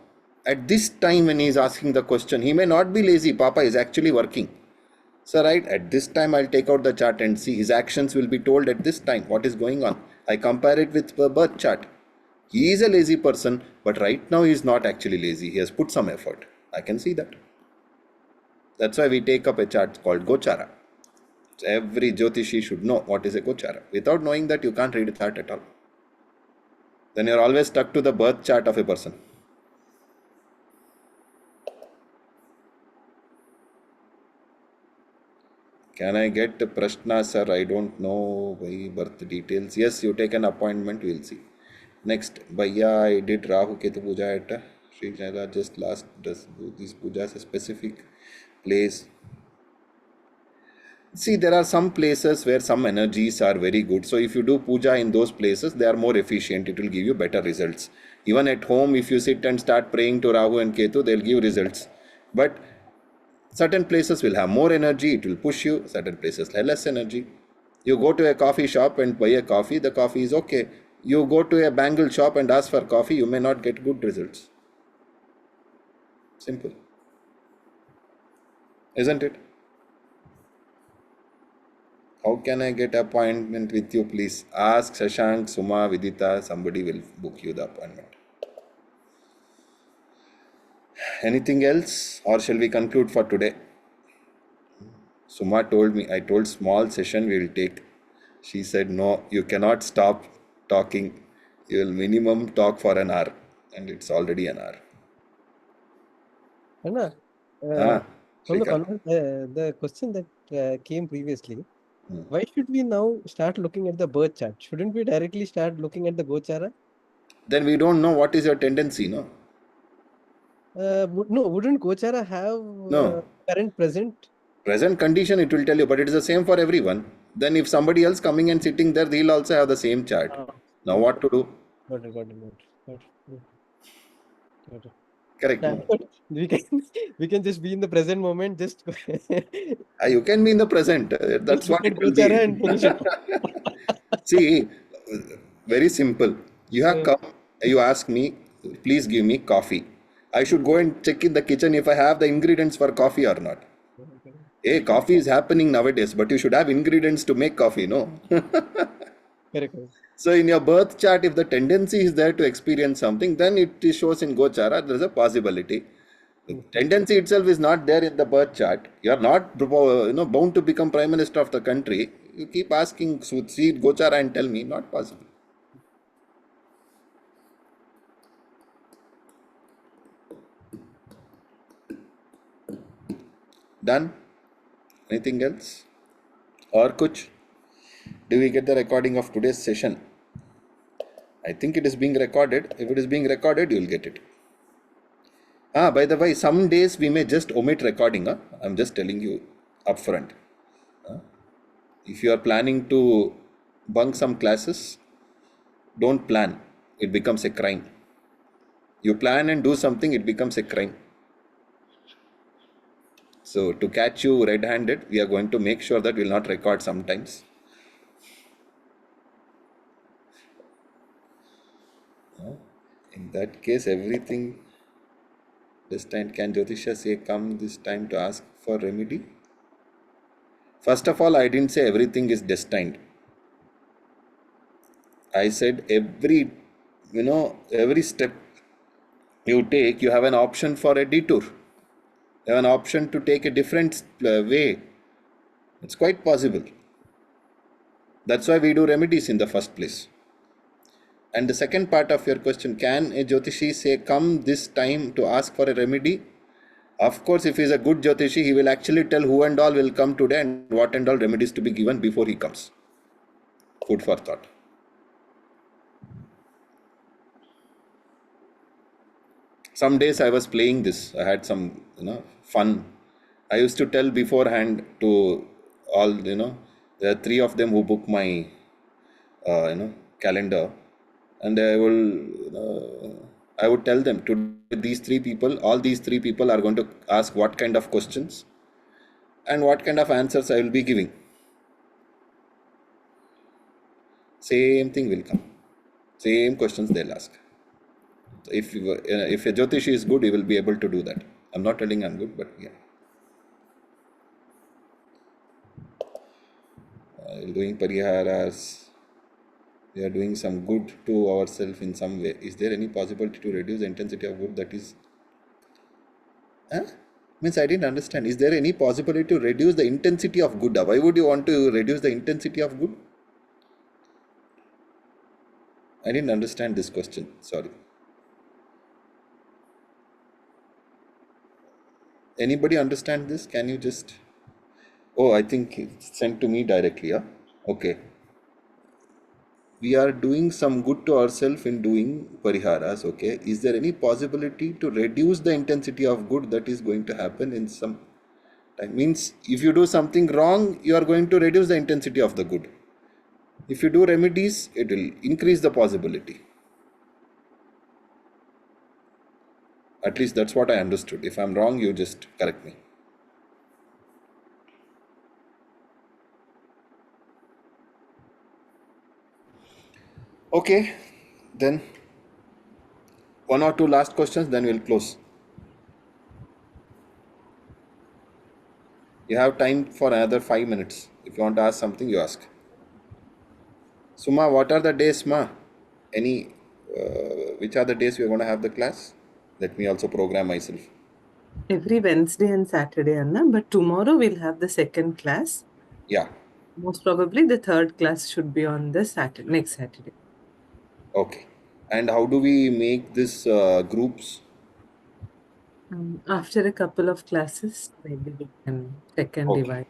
A: at this time when he is asking the question, he may not be lazy. Papa is actually working. So, right, at this time I'll take out the chart and see his actions will be told at this time what is going on. I compare it with the birth chart. He is a lazy person, but right now he is not actually lazy. He has put some effort. I can see that. That's why we take up a chart called Gochara. Every Jyotishi should know what is a Gochara. Without knowing that, you can't read a chart at all. Then you're always stuck to the birth chart of a person. Can I get Prashna, sir? I don't know why birth details. Yes, you take an appointment, we'll see. Next, Bhaiya, I did Rahu Ketu Puja at Sri Jaga just last. Does do these pujas a specific place? See, there are some places where some energies are very good. So if you do puja in those places, they are more efficient. It will give you better results. Even at home, if you sit and start praying to Rahu and Ketu, they'll give results. But certain places will have more energy, it will push you. Certain places have less energy. You go to a coffee shop and buy a coffee, the coffee is okay. You go to a bangle shop and ask for coffee, you may not get good results. Simple. Isn't it? How can I get appointment with you, please? Ask Shashank, Suma, Vidita, somebody will book you the appointment. Anything else, or shall we conclude for today? Suma told me, I told small session we will take. She said, no, you cannot stop talking. You will minimum talk for an hour, and it's already an hour.
F: Anna,
A: Ah,
F: from
A: Shrikant.
F: the question that came previously, why should we now start looking at the birth chart? Shouldn't we directly start looking at the Gochara?
A: Then we don't know what is your tendency, no?
F: No, wouldn't Gochara have
A: No.
F: current present?
A: Present condition it will tell you, but it is the same for everyone. Then if somebody else coming and sitting there, they'll also have the same chart. Now
F: Okay.
A: what to do?
F: Got it. Got it.
A: Correct,
F: Yeah,
A: no?
F: we can we can just be in the present moment. Just
A: You can be in the present.
F: just
A: That's
F: look
A: what
F: at
A: it will
F: Gochara
A: be.
F: and finish it.
A: See, very simple. You have come, you ask me, please give me coffee. I should go and check in the kitchen if I have the ingredients for coffee or not. Hey, coffee is happening nowadays, but you should have ingredients to make coffee, no?
F: Correct.
A: So in your birth chart, if the tendency is there to experience something, then it shows in Gochara, there is a possibility. The tendency itself is not there in the birth chart. You are not bound to become Prime Minister of the country. You keep asking, see Gochara and tell me, not possible. Done? Anything else? Or kuch? Do we get the recording of today's session? I think it is being recorded. If it is being recorded, you will get it. By the way, some days we may just omit recording. I'm just telling you upfront. If you are planning to bunk some classes, don't plan. It becomes a crime. You plan and do something, it becomes a crime. So to catch you red-handed, we are going to make sure that we'll not record sometimes. In that case, everything destined. Can Jyotisha say come this time to ask for remedy? First of all, I didn't say everything is destined. I said every step you take, you have an option for a detour. You have an option to take a different way. It's quite possible. That's why we do remedies in the first place. And the second part of your question, can a Jyotishi say, come this time to ask for a remedy? Of course, if he is a good Jyotishi, he will actually tell who and all will come today and what and all remedies to be given before he comes. Food for thought. Some days I was playing this. I had some, fun. I used to tell beforehand to all, there are three of them who book my, calendar, and I would tell them to all these three people are going to ask what kind of questions and what kind of answers I will be giving. Same thing will come. Same questions they'll ask. If a Jyotishi is good, he will be able to do that. I'm not telling I'm good, but yeah. Doing pariharas, we are doing some good to ourselves in some way. Is there any possibility to reduce the intensity of good that is? Means I didn't understand. Is there any possibility to reduce the intensity of good? Why would you want to reduce the intensity of good? I didn't understand this question. Sorry. Anybody understand this? Can you just... Oh, I think it's sent to me directly. Yeah? Okay. We are doing some good to ourselves in doing pariharas. Okay. Is there any possibility to reduce the intensity of good that is going to happen in some time? Means if you do something wrong, you are going to reduce the intensity of the good. If you do remedies, it will increase the possibility. At least that's what I understood. If I'm wrong, you just correct me. Okay, then one or two last questions, then we'll close. You have time for another 5 minutes. If you want to ask something, you ask. Suma, what are the days, Ma? Which are the days we are going to have the class? Let me also program myself.
G: Every Wednesday and Saturday, Anna, but tomorrow we'll have the second class.
A: Yeah.
G: Most probably the third class should be on the next Saturday.
A: Okay. And how do we make this groups?
G: After a couple of classes, maybe we can check and
A: Okay.
G: divide.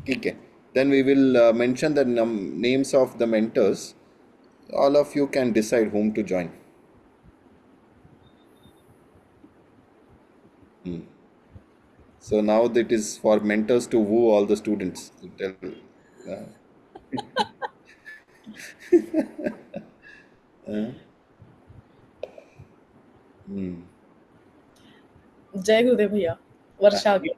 A: Okay. Then we will mention the names of the mentors. All of you can decide whom to join. So now that is for mentors to woo all the students. You tell,
D: Jai Gurudev Bhaiya, Varsha again.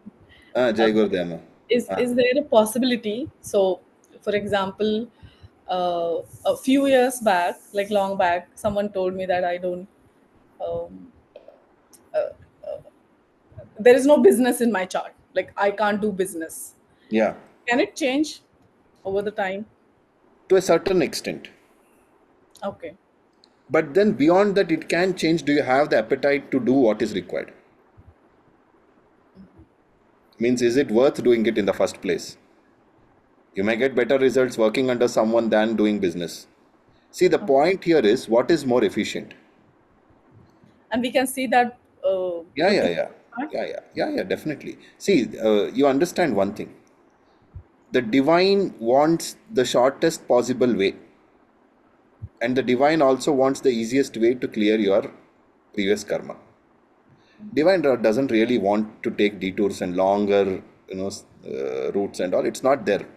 A: Jai Gurudeva.
D: Is there a possibility? So, for example, a few years back, like long back, someone told me that I don't. Um, there is no business in my chart. Like I can't do business.
A: Yeah,
D: Can it change over the time?
A: to a certain extent.
D: Okay.
A: But then beyond that, it can change. Do you have the appetite to do what is required? Means, is it worth doing it in the first place? You may get better results working under someone than doing business. See, the point here is what is more efficient?
D: And we can see that
A: Yeah,
D: with
A: yeah,
D: the
A: yeah.
D: chart.
A: Yeah, definitely. See, you understand one thing. The divine wants the shortest possible way. And the divine also wants the easiest way to clear your previous karma. Divine doesn't really want to take detours and longer, routes and all. It's not there.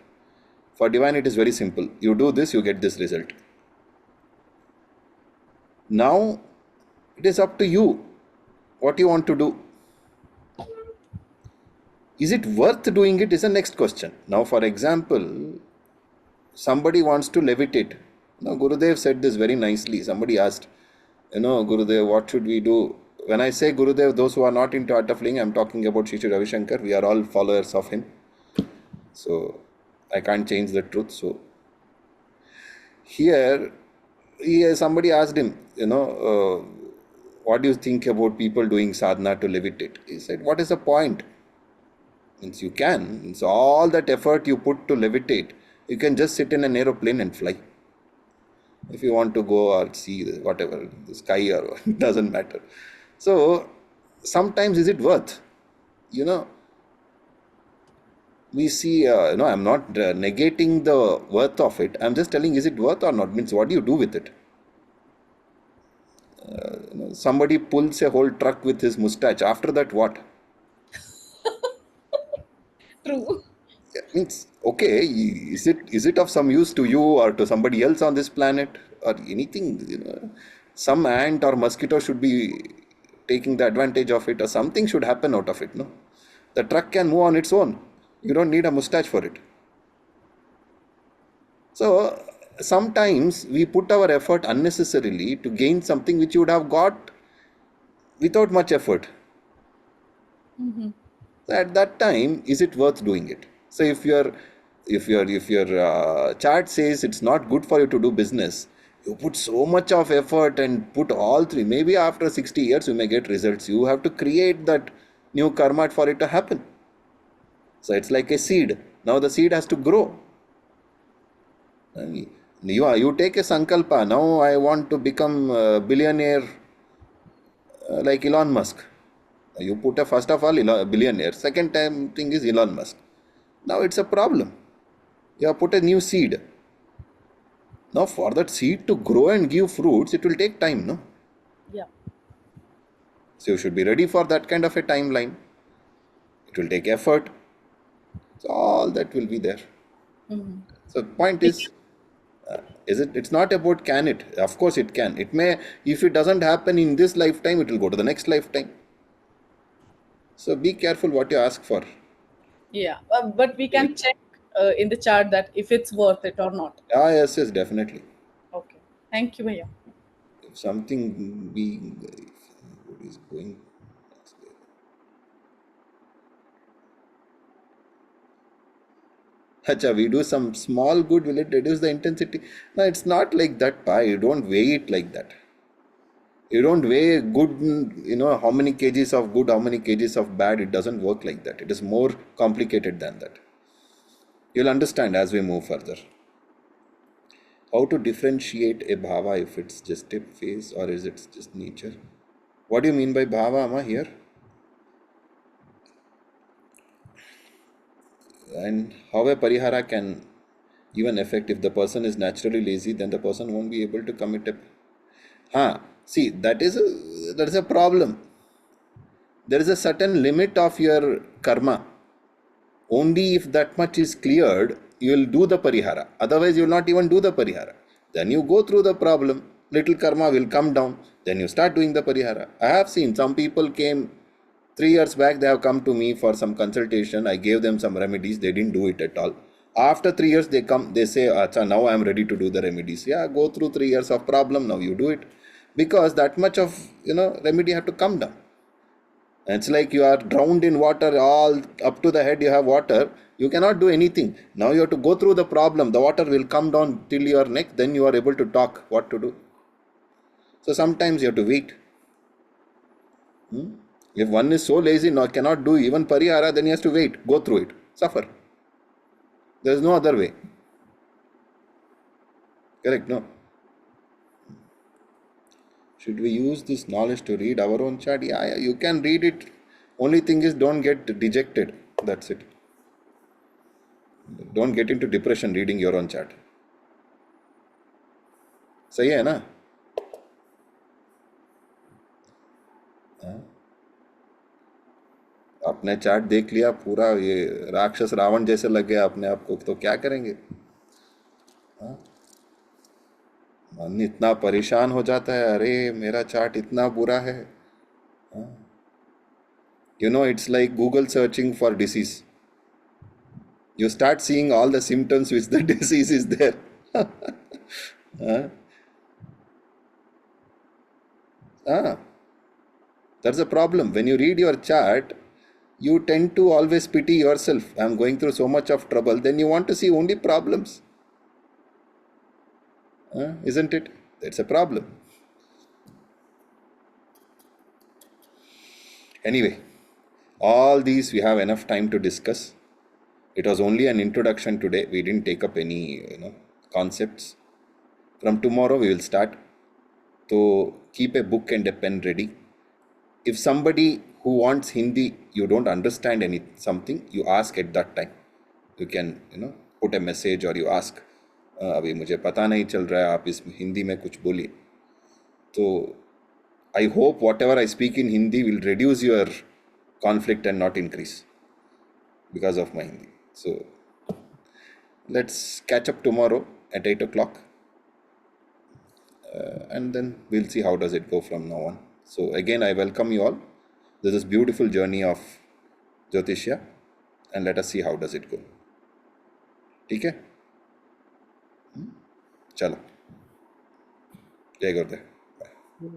A: For divine, it is very simple. You do this, you get this result. Now, it is up to you what you want to do. Is it worth doing it is the next question. Now, for example, somebody wants to levitate. Gurudev said this very nicely. Somebody asked, Gurudev, what should we do? When I say Gurudev, those who are not into Art of Living, I'm talking about Shri Ravi Shankar. We are all followers of him. So, I can't change the truth. So, here, somebody asked him, what do you think about people doing sadhana to levitate? He said, what is the point? Means you can. Means all that effort you put to levitate, you can just sit in an aeroplane and fly. If you want to go or see whatever, the sky or it doesn't matter. So sometimes is it worth? We see, I'm not negating the worth of it. I'm just telling, is it worth or not? Means what do you do with it? Somebody pulls a whole truck with his mustache. After that, what?
D: True.
A: Means okay, is it of some use to you or to somebody else on this planet or anything? Some ant or mosquito should be taking the advantage of it, or something should happen out of it. No, the truck can move on its own. You don't need a mustache for it. So sometimes we put our effort unnecessarily to gain something which you would have got without much effort. So at that time, is it worth doing it? So if your chart says it's not good for you to do business, you put so much of effort and put all three. Maybe after 60 years you may get results. You have to create that new karma for it to happen. So it's like a seed. Now the seed has to grow. You take a sankalpa. Now I want to become a billionaire like Elon Musk. You put a first of all billionaire. Second time thing is Elon Musk. Now it's a problem. You have put a new seed. Now for that seed to grow and give fruits, it will take time, no?
D: Yeah.
A: So you should be ready for that kind of a timeline. It will take effort. So all that will be there. So point is it's not about can it. Of course it can. It may, if it doesn't happen in this lifetime, it will go to the next lifetime. So be careful what you ask for.
D: Yeah. But we can check in the chart that if it's worth it or not.
A: Yes, definitely.
D: Okay. Thank you, Bhaiya.
A: If something what is going next there. Acha, we do some small good, will it reduce the intensity? No, it's not like that, pa. You don't weigh it like that. You don't weigh good, how many kgs of good, how many kgs of bad. It doesn't work like that. It is more complicated than that. You'll understand as we move further. How to differentiate a bhava, if it's just a phase or is it just nature? What do you mean by bhava, Amma, here? And how a parihara can even affect if the person is naturally lazy, then the person won't be able to commit a... See, that is a problem. there is a certain limit of your karma. Only if that much is cleared, you will do the parihara. Otherwise, you will not even do the parihara. Then you go through the problem, little karma will come down, then you start doing the parihara. I have seen some people came 3 years back, they have come to me for some consultation. I gave them some remedies, they didn't do it at all. After 3 years, they come, they say, Acha, now I am ready to do the remedies. Yeah, go through 3 years of problem, now you do it. Because that much of remedy have to come down. It's like you are drowned in water, all up to the head you have water. You cannot do anything. Now you have to go through the problem. The water will come down till your neck, then you are able to talk what to do. So sometimes you have to wait. If one is so lazy, no, cannot do even parihara, then he has to wait, go through it, suffer. There is no other way. Correct, no? Should we use this knowledge to read our own chart? Yeah, you can read it. Only thing is, don't get dejected. That's it. Don't get into depression reading your own chart. सही है ना? अपने chart देख लिया पूरा, ये राक्षस रावण जैसे लग गया अपने आप को, तो क्या करेंगे? मन इतना परेशान हो जाता है, अरे मेरा चार्ट इतना बुरा है. It's like Google searching for disease. You start seeing all the symptoms which the disease is there. That's a problem. When you read your chart, you tend to always pity yourself. I'm going through so much of trouble. Then you want to see only problems. Isn't it? That's a problem. Anyway, all these we have enough time to discuss. It was only an introduction today. We didn't take up any concepts. From tomorrow we will start. So keep a book and a pen ready. If somebody who wants Hindi, you don't understand something, you ask at that time. You can put a message or you ask, अभी मुझे पता नहीं चल रहा है, आप इस हिंदी में कुछ बोलिए. तो I hope whatever I speak in Hindi will reduce your conflict and not increase because of my Hindi. So let's catch up tomorrow at 8 o'clock. And then we'll see how does it go from now on. So again, I welcome you all. This is beautiful journey of Jyotishya, and let us see how does it go. ठीक है? चलो, जय गुरुदेव.
F: Yeah,